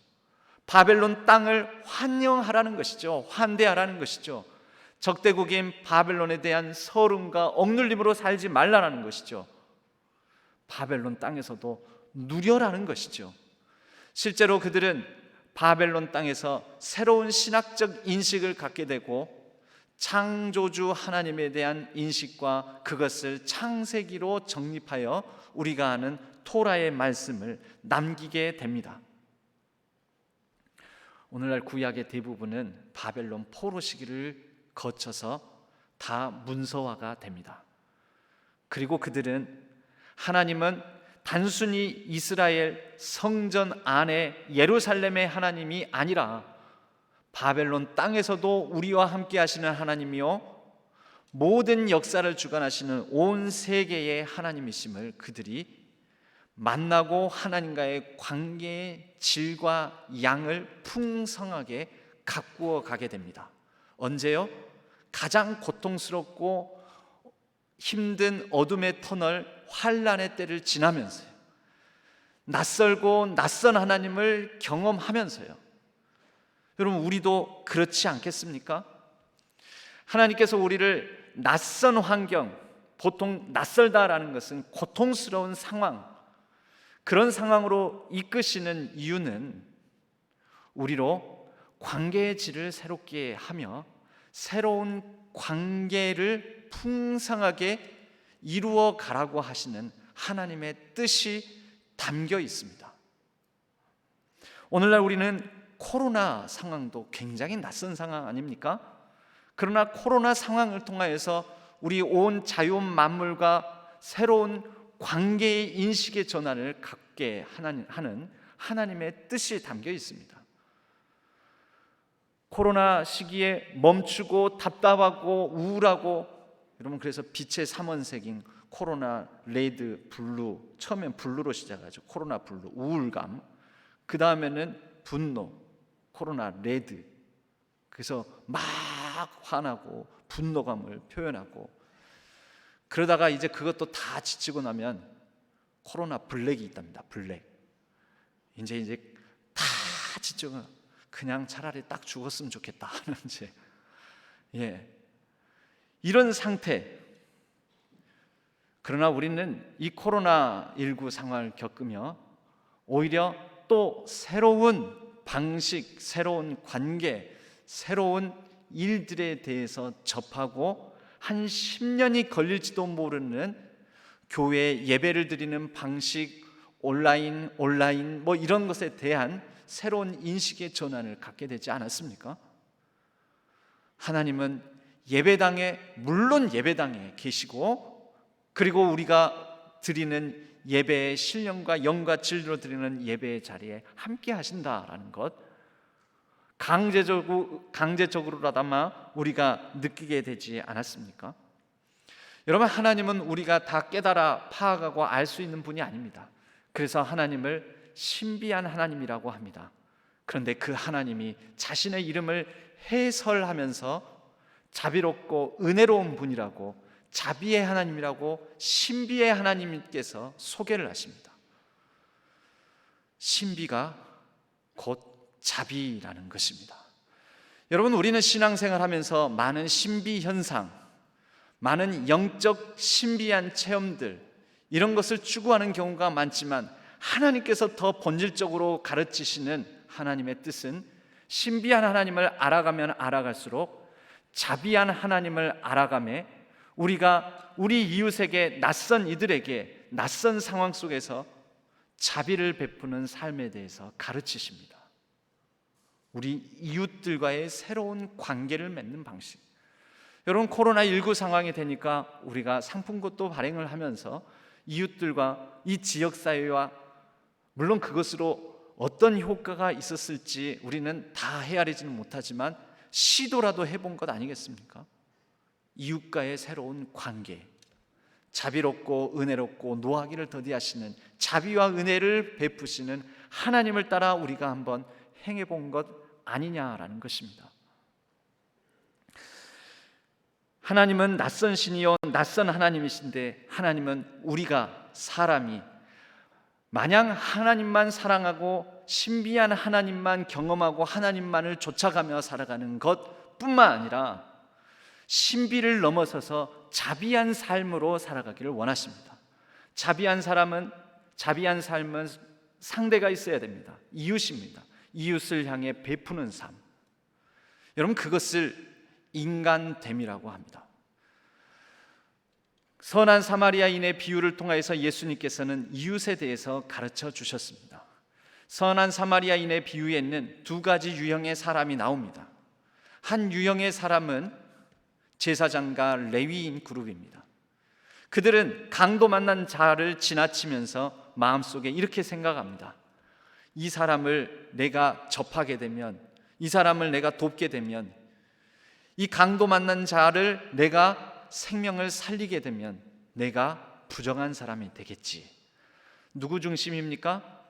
바벨론 땅을 환영하라는 것이죠. 환대하라는 것이죠. 적대국인 바벨론에 대한 서름과 억눌림으로 살지 말라라는 것이죠. 바벨론 땅에서도 누려라는 것이죠. 실제로 그들은 바벨론 땅에서 새로운 신학적 인식을 갖게 되고 창조주 하나님에 대한 인식과 그것을 창세기로 정립하여 우리가 아는 토라의 말씀을 남기게 됩니다. 오늘날 구약의 대부분은 바벨론 포로 시기를 거쳐서 다 문서화가 됩니다. 그리고 그들은 하나님은 단순히 이스라엘 성전 안에 예루살렘의 하나님이 아니라 바벨론 땅에서도 우리와 함께 하시는 하나님이요 모든 역사를 주관하시는 온 세계의 하나님이심을 그들이 만나고 하나님과의 관계의 질과 양을 풍성하게 가꾸어 가게 됩니다. 언제요? 가장 고통스럽고 힘든 어둠의 터널, 환란의 때를 지나면서요. 낯설고 낯선 하나님을 경험하면서요. 여러분, 우리도 그렇지 않겠습니까? 하나님께서 우리를 낯선 환경, 보통 낯설다라는 것은 고통스러운 상황, 그런 상황으로 이끄시는 이유는 우리로 관계의 질을 새롭게 하며 새로운 관계를 풍성하게 이루어 가라고 하시는 하나님의 뜻이 담겨 있습니다. 오늘날 우리는 코로나 상황도 굉장히 낯선 상황 아닙니까? 그러나 코로나 상황을 통하여서 우리 온 자연 만물과 새로운 관계의 인식의 전환을 갖게 하는 하나님의 뜻이 담겨 있습니다. 코로나 시기에 멈추고 답답하고 우울하고, 여러분 그래서 빛의 삼원색인 코로나 레드 블루, 처음엔 블루로 시작하죠. 코로나 블루, 우울감. 그 다음에는 분노, 코로나 레드. 그래서 막 화나고 분노감을 표현하고, 그러다가 이제 그것도 다 지치고 나면 코로나 블랙이 있답니다. 블랙. 이제 다 지치고 그냥 차라리 딱 죽었으면 좋겠다 하는 이런 상태. 그러나 우리는 이 코로나19 상황을 겪으며 오히려 또 새로운 방식, 새로운 관계, 새로운 일들에 대해서 접하고 한 10년이 걸릴지도 모르는 교회 예배를 드리는 방식, 온라인 뭐 이런 것에 대한 새로운 인식의 전환을 갖게 되지 않았습니까? 하나님은 예배당에, 물론 예배당에 계시고, 그리고 우리가 드리는 예배의 신령과 영과 진리로 드리는 예배의 자리에 함께 하신다라는 것, 강제적으로라다마 우리가 느끼게 되지 않았습니까? 여러분, 하나님은 우리가 다 깨달아 파악하고 알 수 있는 분이 아닙니다. 그래서 하나님을 신비한 하나님이라고 합니다. 그런데 그 하나님이 자신의 이름을 해설하면서 자비롭고 은혜로운 분이라고, 자비의 하나님이라고 신비의 하나님께서 소개를 하십니다. 신비가 곧 자비라는 것입니다. 여러분, 우리는 신앙생활하면서 많은 신비 현상, 많은 영적 신비한 체험들, 이런 것을 추구하는 경우가 많지만 하나님께서 더 본질적으로 가르치시는 하나님의 뜻은 신비한 하나님을 알아가면 알아갈수록 자비한 하나님을 알아가매 우리가 우리 이웃에게, 낯선 이들에게 낯선 상황 속에서 자비를 베푸는 삶에 대해서 가르치십니다. 우리 이웃들과의 새로운 관계를 맺는 방식. 여러분, 코로나19 상황이 되니까 우리가 상품권도 발행을 하면서 이웃들과 이 지역사회와, 물론 그것으로 어떤 효과가 있었을지 우리는 다 헤아리지는 못하지만 시도라도 해본 것 아니겠습니까? 이웃과의 새로운 관계, 자비롭고 은혜롭고 노하기를 더디하시는, 자비와 은혜를 베푸시는 하나님을 따라 우리가 한번 행해본 것 아니냐라는 것입니다. 하나님은 낯선 신이요 낯선 하나님이신데, 하나님은 우리가, 사람이 마냥 하나님만 사랑하고 신비한 하나님만 경험하고 하나님만을 쫓아가며 살아가는 것뿐만 아니라 신비를 넘어서서 자비한 삶으로 살아가기를 원하십니다. 자비한 삶은 상대가 있어야 됩니다. 이웃입니다. 이웃을 향해 베푸는 삶. 여러분, 그것을 인간됨이라고 합니다. 선한 사마리아인의 비유를 통해서 예수님께서는 이웃에 대해서 가르쳐 주셨습니다. 선한 사마리아인의 비유에는 두 가지 유형의 사람이 나옵니다. 한 유형의 사람은 제사장과 레위인 그룹입니다. 그들은 강도 만난 자를 지나치면서 마음속에 이렇게 생각합니다. 이 사람을 내가 접하게 되면, 이 사람을 내가 돕게 되면, 이 강도 만난 자를 내가 생명을 살리게 되면 내가 부정한 사람이 되겠지. 누구 중심입니까?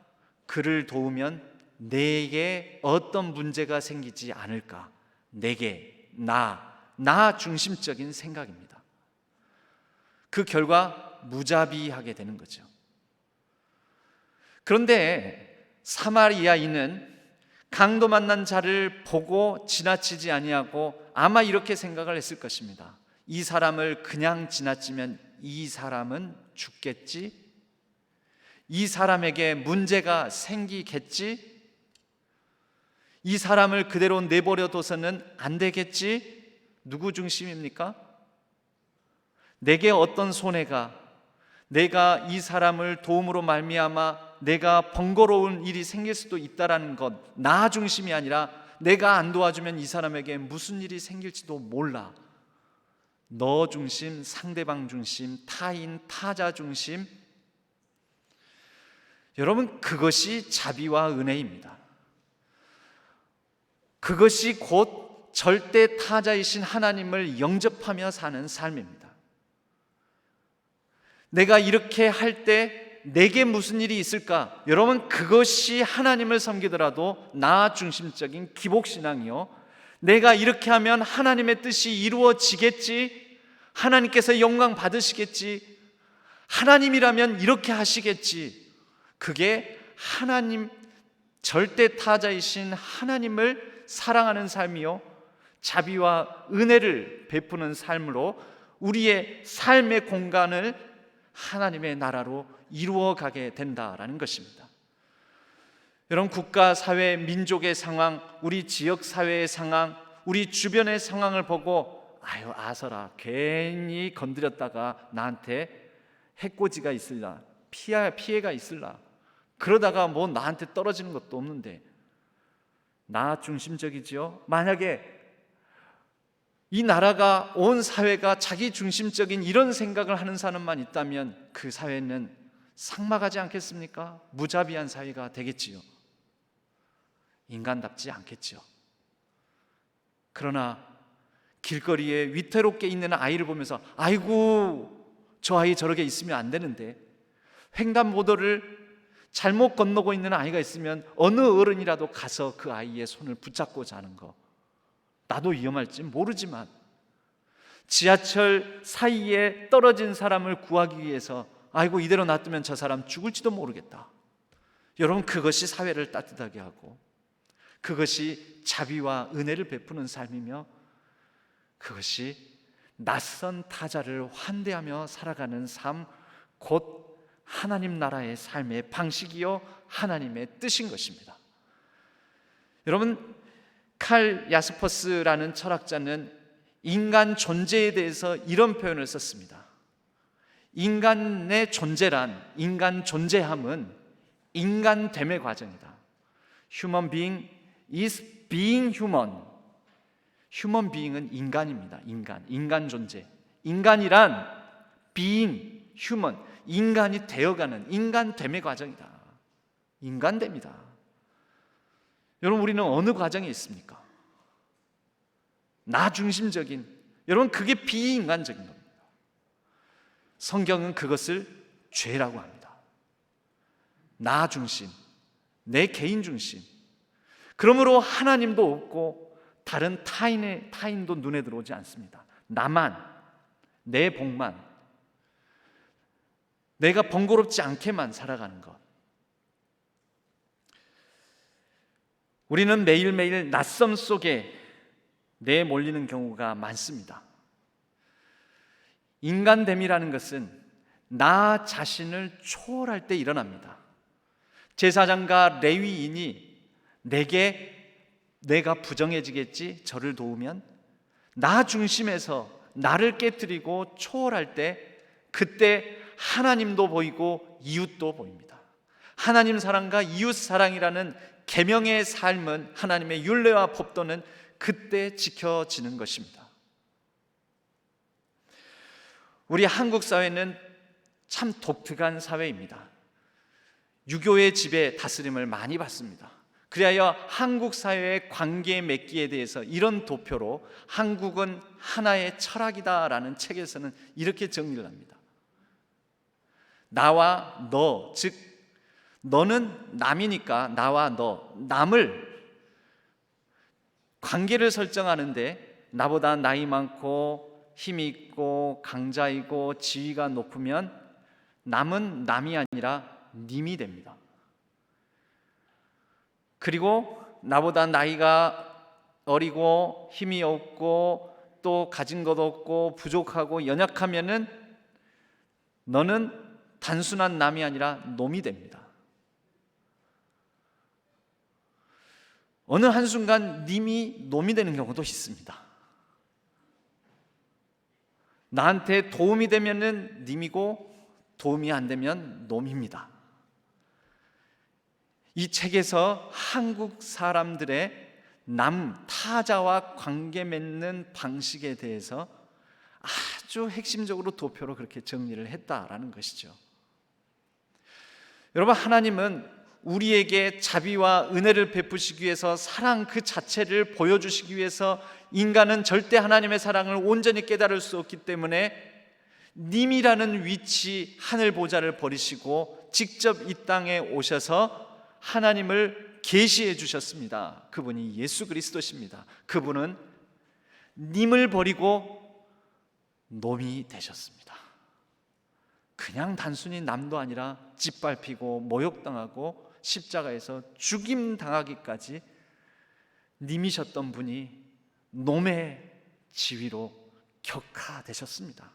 그를 도우면 내게 어떤 문제가 생기지 않을까. 내게, 나 중심적인 생각입니다. 그 결과 무자비하게 되는 거죠. 그런데 사마리아인은 강도 만난 자를 보고 지나치지 아니하고 아마 이렇게 생각을 했을 것입니다. 이 사람을 그냥 지나치면 이 사람은 죽겠지? 이 사람에게 문제가 생기겠지? 이 사람을 그대로 내버려 둬서는 안 되겠지? 누구 중심입니까? 내게 어떤 손해가, 내가 이 사람을 도움으로 말미암아 내가 번거로운 일이 생길 수도 있다라는 것, 나 중심이 아니라 내가 안 도와주면 이 사람에게 무슨 일이 생길지도 몰라. 너 중심, 상대방 중심, 타인, 타자 중심. 여러분, 그것이 자비와 은혜입니다. 그것이 곧 절대 타자이신 하나님을 영접하며 사는 삶입니다. 내가 이렇게 할 때 내게 무슨 일이 있을까? 여러분, 그것이 하나님을 섬기더라도 나 중심적인 기복신앙이요, 내가 이렇게 하면 하나님의 뜻이 이루어지겠지, 하나님께서 영광 받으시겠지, 하나님이라면 이렇게 하시겠지, 그게 하나님, 절대 타자이신 하나님을 사랑하는 삶이요, 자비와 은혜를 베푸는 삶으로 우리의 삶의 공간을 하나님의 나라로 이루어가게 된다라는 것입니다. 여러분, 국가, 사회, 민족의 상황, 우리 지역 사회의 상황, 우리 주변의 상황을 보고 아유, 아서라, 괜히 건드렸다가 나한테 해코지가 있을라, 피해가 있을라, 그러다가 뭐 나한테 떨어지는 것도 없는데, 나 중심적이지요. 만약에 이 나라가, 온 사회가 자기 중심적인 이런 생각을 하는 사람만 있다면 그 사회는 삭막하지 않겠습니까? 무자비한 사회가 되겠지요. 인간답지 않겠죠. 그러나 길거리에 위태롭게 있는 아이를 보면서 아이고, 저 아이 저렇게 있으면 안 되는데, 횡단보도를 잘못 건너고 있는 아이가 있으면 어느 어른이라도 가서 그 아이의 손을 붙잡고자 하는 거, 나도 위험할지 모르지만 지하철 사이에 떨어진 사람을 구하기 위해서 아이고, 이대로 놔두면 저 사람 죽을지도 모르겠다. 여러분, 그것이 사회를 따뜻하게 하고 그것이 자비와 은혜를 베푸는 삶이며 그것이 낯선 타자를 환대하며 살아가는 삶, 곧 하나님 나라의 삶의 방식이요 하나님의 뜻인 것입니다. 여러분, 칼 야스퍼스라는 철학자는 인간 존재에 대해서 이런 표현을 썼습니다. 인간의 존재란, 인간 존재함은 인간됨의 과정이다. Human being is being human. Human being은 인간입니다. 인간 존재. 인간이란 being, human, 인간이 되어가는 인간됨의 과정이다. 인간됨이다. 여러분, 우리는 어느 과정에 있습니까? 나 중심적인, 여러분, 그게 비인간적인 겁니다. 성경은 그것을 죄라고 합니다. 나 중심, 내 개인 중심. 그러므로 하나님도 없고 다른 타인도 눈에 들어오지 않습니다. 나만, 내 복만, 내가 번거롭지 않게만 살아가는 것. 우리는 매일매일 낯섦 속에 내몰리는 경우가 많습니다. 인간됨이라는 것은 나 자신을 초월할 때 일어납니다. 제사장과 레위인이 내가 부정해지겠지 저를 도우면, 나 중심에서 나를 깨뜨리고 초월할 때, 그때 하나님도 보이고 이웃도 보입니다. 하나님 사랑과 이웃 사랑이라는 계명의 삶은, 하나님의 율례와 법도는 그때 지켜지는 것입니다. 우리 한국 사회는 참 독특한 사회입니다. 유교의 지배 다스림을 많이 받습니다. 그리하여 한국 사회의 관계 맺기에 대해서 이런 도표로 한국은 하나의 철학이다라는 책에서는 이렇게 정리를 합니다. 나와 너, 즉 너는 남이니까 나와 너, 남을 관계를 설정하는데 나보다 나이 많고 힘이 있고 강자이고 지위가 높으면 남은 남이 아니라 님이 됩니다. 그리고 나보다 나이가 어리고 힘이 없고 또 가진 것 없고 부족하고 연약하면은 너는 단순한 남이 아니라 놈이 됩니다. 어느 한순간 님이 놈이 되는 경우도 있습니다. 나한테 도움이 되면은 님이고 도움이 안 되면 놈입니다. 이 책에서 한국 사람들의 타자와 관계 맺는 방식에 대해서 아주 핵심적으로 도표로 그렇게 정리를 했다라는 것이죠. 여러분, 하나님은 우리에게 자비와 은혜를 베푸시기 위해서, 사랑 그 자체를 보여주시기 위해서, 인간은 절대 하나님의 사랑을 온전히 깨달을 수 없기 때문에 님이라는 위치, 하늘 보좌를 버리시고 직접 이 땅에 오셔서 하나님을 계시해 주셨습니다. 그분이 예수 그리스도십니다. 그분은 님을 버리고 놈이 되셨습니다. 그냥 단순히 남도 아니라 짓밟히고 모욕당하고 십자가에서 죽임당하기까지 님이셨던 분이 놈의 지위로 격하되셨습니다.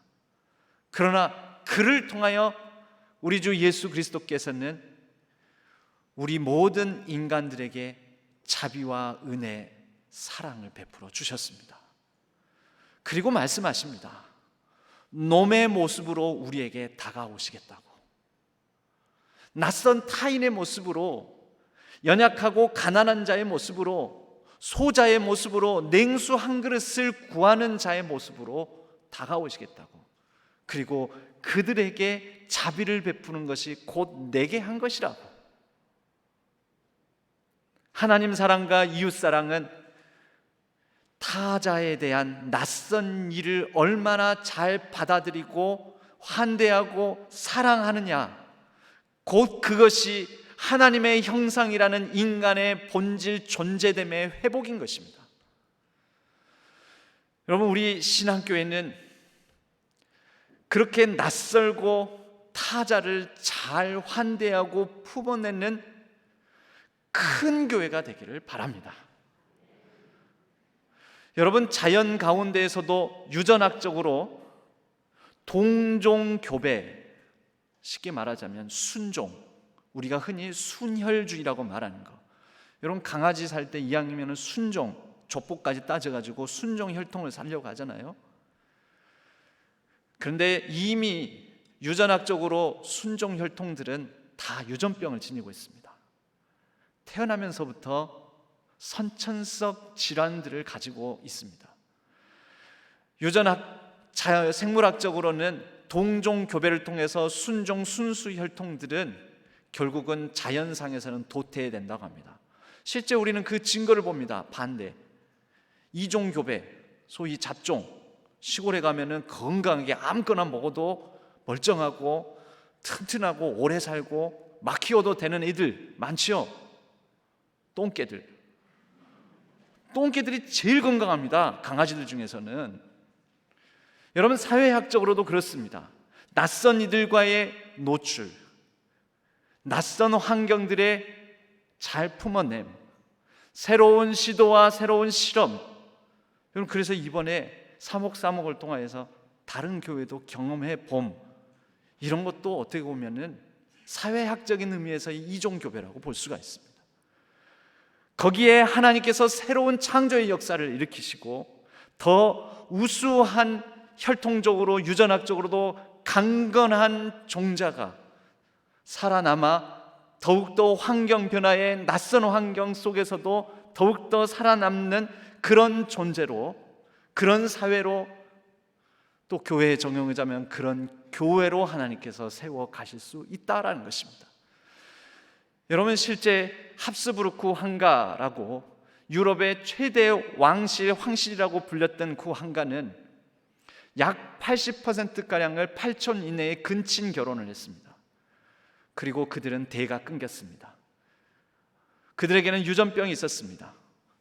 그러나 그를 통하여 우리 주 예수 그리스도께서는 우리 모든 인간들에게 자비와 은혜, 사랑을 베풀어 주셨습니다. 그리고 말씀하십니다. 놈의 모습으로 우리에게 다가오시겠다고. 낯선 타인의 모습으로, 연약하고 가난한 자의 모습으로, 소자의 모습으로, 냉수 한 그릇을 구하는 자의 모습으로 다가오시겠다고. 그리고 그들에게 자비를 베푸는 것이 곧 내게 한 것이라고. 하나님 사랑과 이웃 사랑은 타자에 대한 낯선 일을 얼마나 잘 받아들이고 환대하고 사랑하느냐, 곧 그것이 하나님의 형상이라는 인간의 본질 존재됨의 회복인 것입니다. 여러분, 우리 신앙교회는 그렇게 낯설고 타자를 잘 환대하고 품어내는 큰 교회가 되기를 바랍니다. 여러분, 자연 가운데에서도 유전학적으로 동종교배, 쉽게 말하자면 순종, 우리가 흔히 순혈주의라고 말하는 거. 여러분, 강아지 살 때 이왕이면 순종, 족보까지 따져가지고 순종 혈통을 살려고 하잖아요. 그런데 이미 유전학적으로 순종 혈통들은 다 유전병을 지니고 있습니다. 태어나면서부터 선천성 질환들을 가지고 있습니다. 유전학, 생물학적으로는 동종 교배를 통해서 순종 순수 혈통들은 결국은 자연상에서는 도태된다고 합니다. 실제 우리는 그 증거를 봅니다. 반대, 이종 교배, 소위 잡종, 시골에 가면은 건강하게 아무거나 먹어도 멀쩡하고 튼튼하고 오래 살고 막 키워도 되는 애들 많지요. 똥개들이 제일 건강합니다. 강아지들 중에서는. 여러분, 사회학적으로도 그렇습니다. 낯선 이들과의 노출, 낯선 환경들의 잘 품어냄, 새로운 시도와 새로운 실험. 여러분, 그래서 이번에 사목을 통해서 다른 교회도 경험해 봄, 이런 것도 어떻게 보면은 사회학적인 의미에서의 이종교배라고 볼 수가 있습니다. 거기에 하나님께서 새로운 창조의 역사를 일으키시고 더 우수한 혈통적으로 유전학적으로도 강건한 종자가 살아남아 더욱더 환경 변화의 낯선 환경 속에서도 더욱더 살아남는 그런 존재로, 그런 사회로, 또 교회에 적용하자면 그런 교회로 하나님께서 세워 가실 수 있다라는 것입니다. 여러분, 실제 합스부르크 황가라고 유럽의 최대 황실이라고 불렸던 그 황가는 약 80%가량을 8촌 이내에 근친 결혼을 했습니다. 그리고 그들은 대가 끊겼습니다. 그들에게는 유전병이 있었습니다.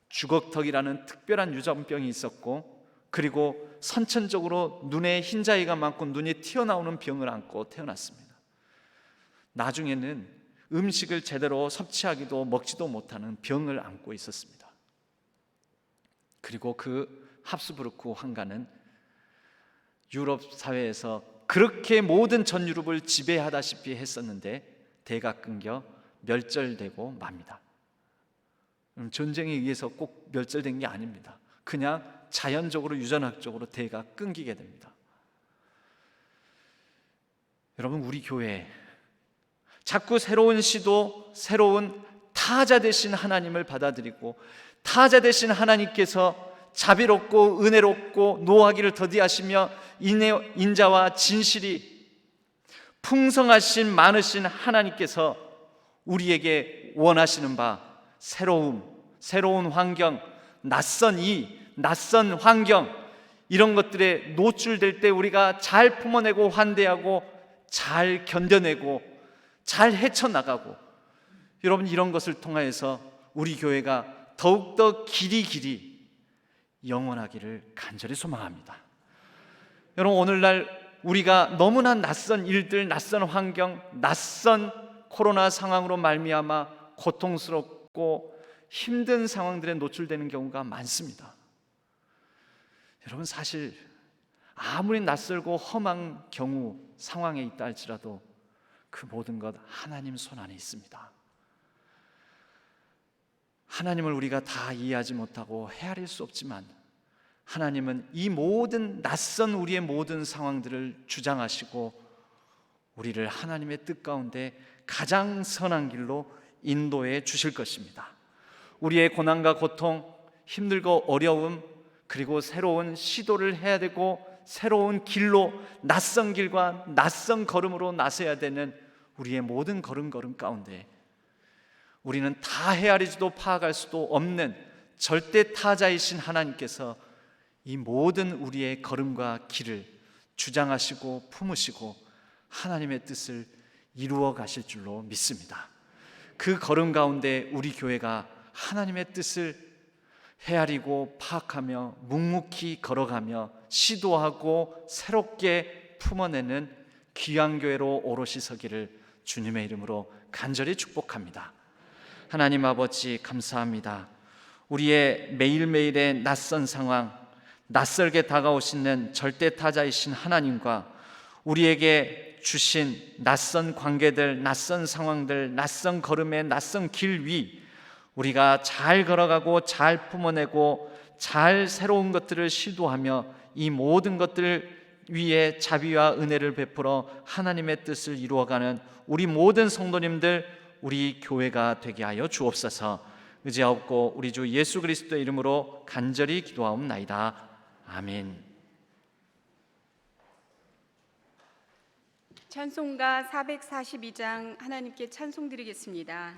주걱턱이라는 특별한 유전병이 있었고, 그리고 선천적으로 눈에 흰자위가 많고 눈이 튀어나오는 병을 안고 태어났습니다. 나중에는 음식을 제대로 섭취하기도 먹지도 못하는 병을 안고 있었습니다. 그리고 그 합스부르크 황가는 유럽 사회에서 그렇게 모든 전 유럽을 지배하다시피 했었는데 대가 끊겨 멸절되고 맙니다. 전쟁에 의해서 꼭 멸절된 게 아닙니다. 그냥 자연적으로 유전학적으로 대가 끊기게 됩니다. 여러분, 우리 교회 자꾸 새로운 시도, 새로운 타자 되신 하나님을 받아들이고 타자 되신 하나님께서 자비롭고 은혜롭고 노하기를 더디하시며 인자와 진실이 풍성하신 많으신 하나님께서 우리에게 원하시는 바 새로운 환경, 낯선 환경, 이런 것들에 노출될 때 우리가 잘 품어내고 환대하고 잘 견뎌내고 잘 헤쳐나가고, 여러분, 이런 것을 통하여서 우리 교회가 더욱더 길이 영원하기를 간절히 소망합니다. 여러분, 오늘날 우리가 너무나 낯선 일들, 낯선 환경, 낯선 코로나 상황으로 말미암아 고통스럽고 힘든 상황들에 노출되는 경우가 많습니다. 여러분, 사실 아무리 낯설고 험한 경우 상황에 있다 할지라도 그 모든 것 하나님 손 안에 있습니다. 하나님을 우리가 다 이해하지 못하고 헤아릴 수 없지만 하나님은 이 모든 낯선 우리의 모든 상황들을 주장하시고 우리를 하나님의 뜻 가운데 가장 선한 길로 인도해 주실 것입니다. 우리의 고난과 고통, 힘들고 어려움, 그리고 새로운 시도를 해야 되고 새로운 길로, 낯선 길과 낯선 걸음으로 나서야 되는 우리의 모든 걸음 가운데 우리는 다 헤아리지도 파악할 수도 없는 절대 타자이신 하나님께서 이 모든 우리의 걸음과 길을 주장하시고 품으시고 하나님의 뜻을 이루어 가실 줄로 믿습니다. 그 걸음 가운데 우리 교회가 하나님의 뜻을 헤아리고 파악하며 묵묵히 걸어가며 시도하고 새롭게 품어내는 귀한 교회로 오롯이 서기를 주님의 이름으로 간절히 축복합니다. 하나님 아버지, 감사합니다. 우리의 매일매일의 낯선 상황, 낯설게 다가오시는 절대 타자이신 하나님과 우리에게 주신 낯선 관계들, 낯선 상황들, 낯선 걸음의 낯선 길 위 우리가 잘 걸어가고 잘 품어내고 잘 새로운 것들을 시도하며 이 모든 것들 위에 자비와 은혜를 베풀어 하나님의 뜻을 이루어가는 우리 모든 성도님들, 우리 교회가 되게 하여 주옵소서. 의지하옵고 우리 주 예수 그리스도의 이름으로 간절히 기도하옵나이다. 아멘.
찬송가 442장 하나님께 찬송 드리겠습니다.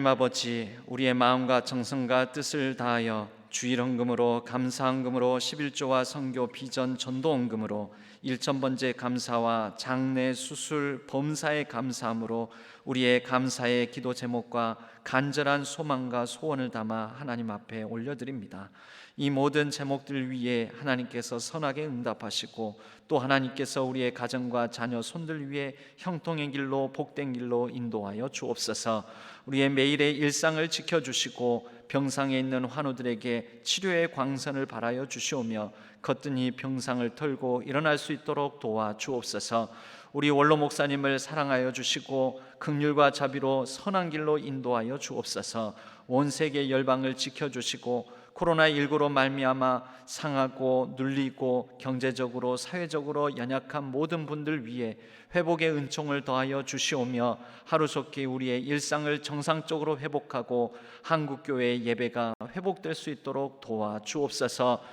하나님 아버지, 우리의 마음과 정성과 뜻을 다하여 주일헌금으로 감사헌금으로 11조와 선교 비전 전도헌금으로 일천번제 감사와 장례 수술 범사의 감사함으로 우리의 감사의 기도 제목과 간절한 소망과 소원을 담아 하나님 앞에 올려드립니다. 이 모든 제목들 위에 하나님께서 선하게 응답하시고 또 하나님께서 우리의 가정과 자녀 손들 위에 형통의 길로 복된 길로 인도하여 주옵소서. 우리의 매일의 일상을 지켜주시고 병상에 있는 환우들에게 치료의 광선을 발하여 주시오며 거뜬히 병상을 털고 일어날 수 있도록 도와 주옵소서. 우리 원로 목사님을 사랑하여 주시고 긍휼과 자비로 선한 길로 인도하여 주옵소서. 온 세계 열방을 지켜주시고 코로나19로 말미암아 상하고 눌리고 경제적으로 사회적으로 연약한 모든 분들 위해 회복의 은총을 더하여 주시오며 하루속히 우리의 일상을 정상적으로 회복하고 한국교회의 예배가 회복될 수 있도록 도와 주옵소서.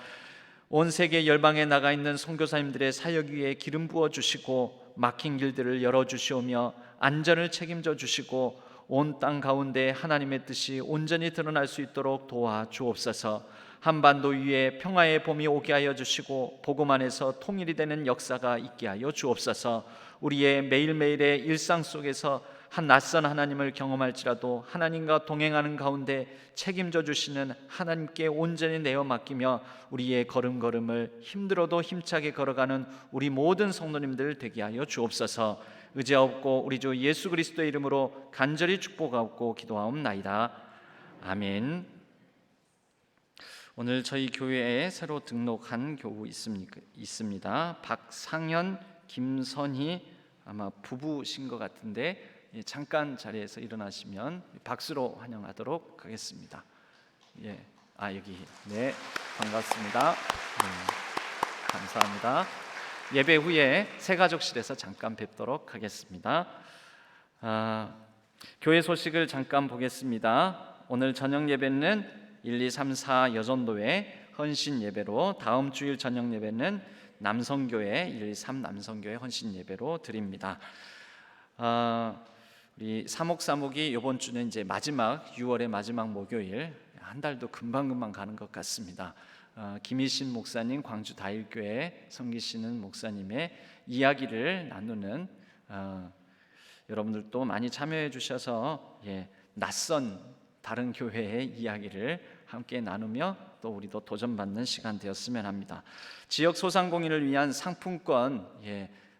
온 세계 열방에 나가 있는 선교사님들의 사역 위에 기름 부어 주시고 막힌 길들을 열어 주시오며 안전을 책임져 주시고 온 땅 가운데 하나님의 뜻이 온전히 드러날 수 있도록 도와주옵소서. 한반도 위에 평화의 봄이 오게 하여 주시고 복음 안에서 통일이 되는 역사가 있게 하여 주옵소서. 우리의 매일매일의 일상 속에서 한 낯선 하나님을 경험할지라도 하나님과 동행하는 가운데 책임져 주시는 하나님께 온전히 내어 맡기며 우리의 걸음걸음을 힘들어도 힘차게 걸어가는 우리 모든 성도님들 되게 하여 주옵소서. 의지하옵고 우리 주 예수 그리스도의 이름으로 간절히 축복하옵고 기도하옵나이다. 아멘. 오늘 저희 교회에 새로 등록한 교우 있습니다. 박상현, 김선희, 아마 부부신 것 같은데 잠깐 자리에서 일어나시면 박수로 환영하도록 하겠습니다. 예, 여기 네, 반갑습니다. 감사합니다. 예배 후에 새가족실에서 잠깐 뵙도록 하겠습니다. 교회 소식을 잠깐 보겠습니다. 오늘 저녁 예배는 1, 2, 3, 4 여전도회 헌신 예배로, 다음 주일 저녁 예배는 남성교회 1, 2, 3 남성교회 헌신 예배로 드립니다. 우리 사목이 이번 주는 이제 마지막 6월의 마지막 목요일, 한 달도 금방 가는 것 같습니다. 김희신 목사님 광주 다일교회 섬기시는 목사님의 이야기를 나누는 여러분들도 많이 참여해 주셔서 낯선 다른 교회의 이야기를 함께 나누며 또 우리도 도전받는 시간 되었으면 합니다. 지역 소상공인을 위한 상품권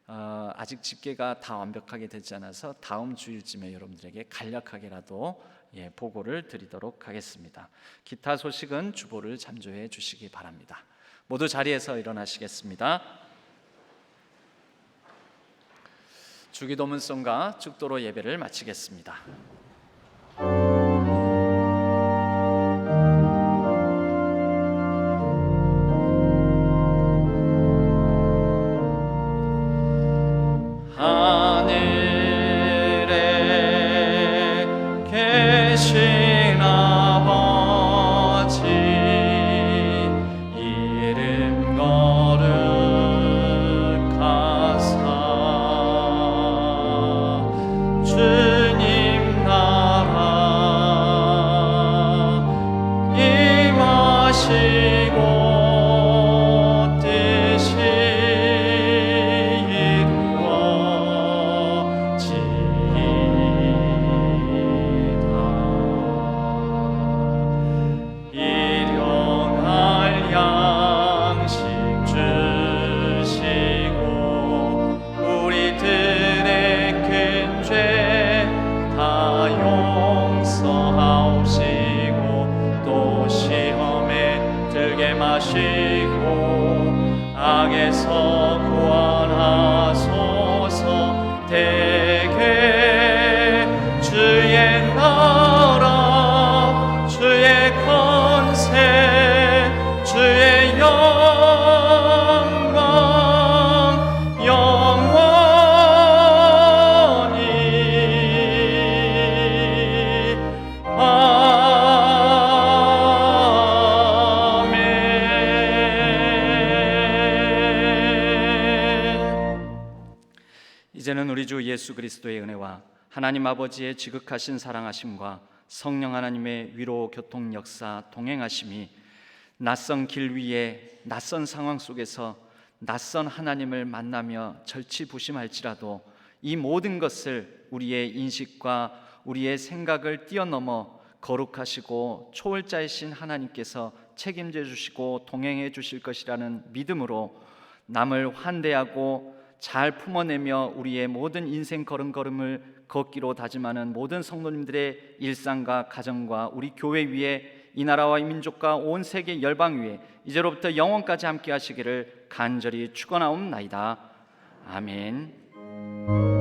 아직 집계가 다 완벽하게 되지 않아서 다음 주일쯤에 여러분들에게 간략하게라도 보고를 드리도록 하겠습니다. 기타 소식은 주보를 참조해 주시기 바랍니다. 모두 자리에서 일어나시겠습니다. 주기도문송과 축도로 예배를 마치겠습니다.
악에서 구원하소서. 대개 주의 나라 주의 권세 주의 영광 영원히
이제는 우리 주 예수 그리스도의 은혜와 하나님 아버지의 지극하신 사랑하심과 성령 하나님의 위로 교통 역사 동행하심이 낯선 길 위에 낯선 상황 속에서 낯선 하나님을 만나며 절치부심할지라도 이 모든 것을 우리의 인식과 우리의 생각을 뛰어넘어 거룩하시고 초월자이신 하나님께서 책임져 주시고 동행해 주실 것이라는 믿음으로 남을 환대하고 잘 품어내며 우리의 모든 인생 걸음걸음을 걷기로 다짐하는 모든 성도님들의 일상과 가정과 우리 교회 위에 이 나라와 이 민족과 온 세계 열방 위에 이제로부터 영원까지 함께 하시기를 간절히 축원하옵나이다. 아멘.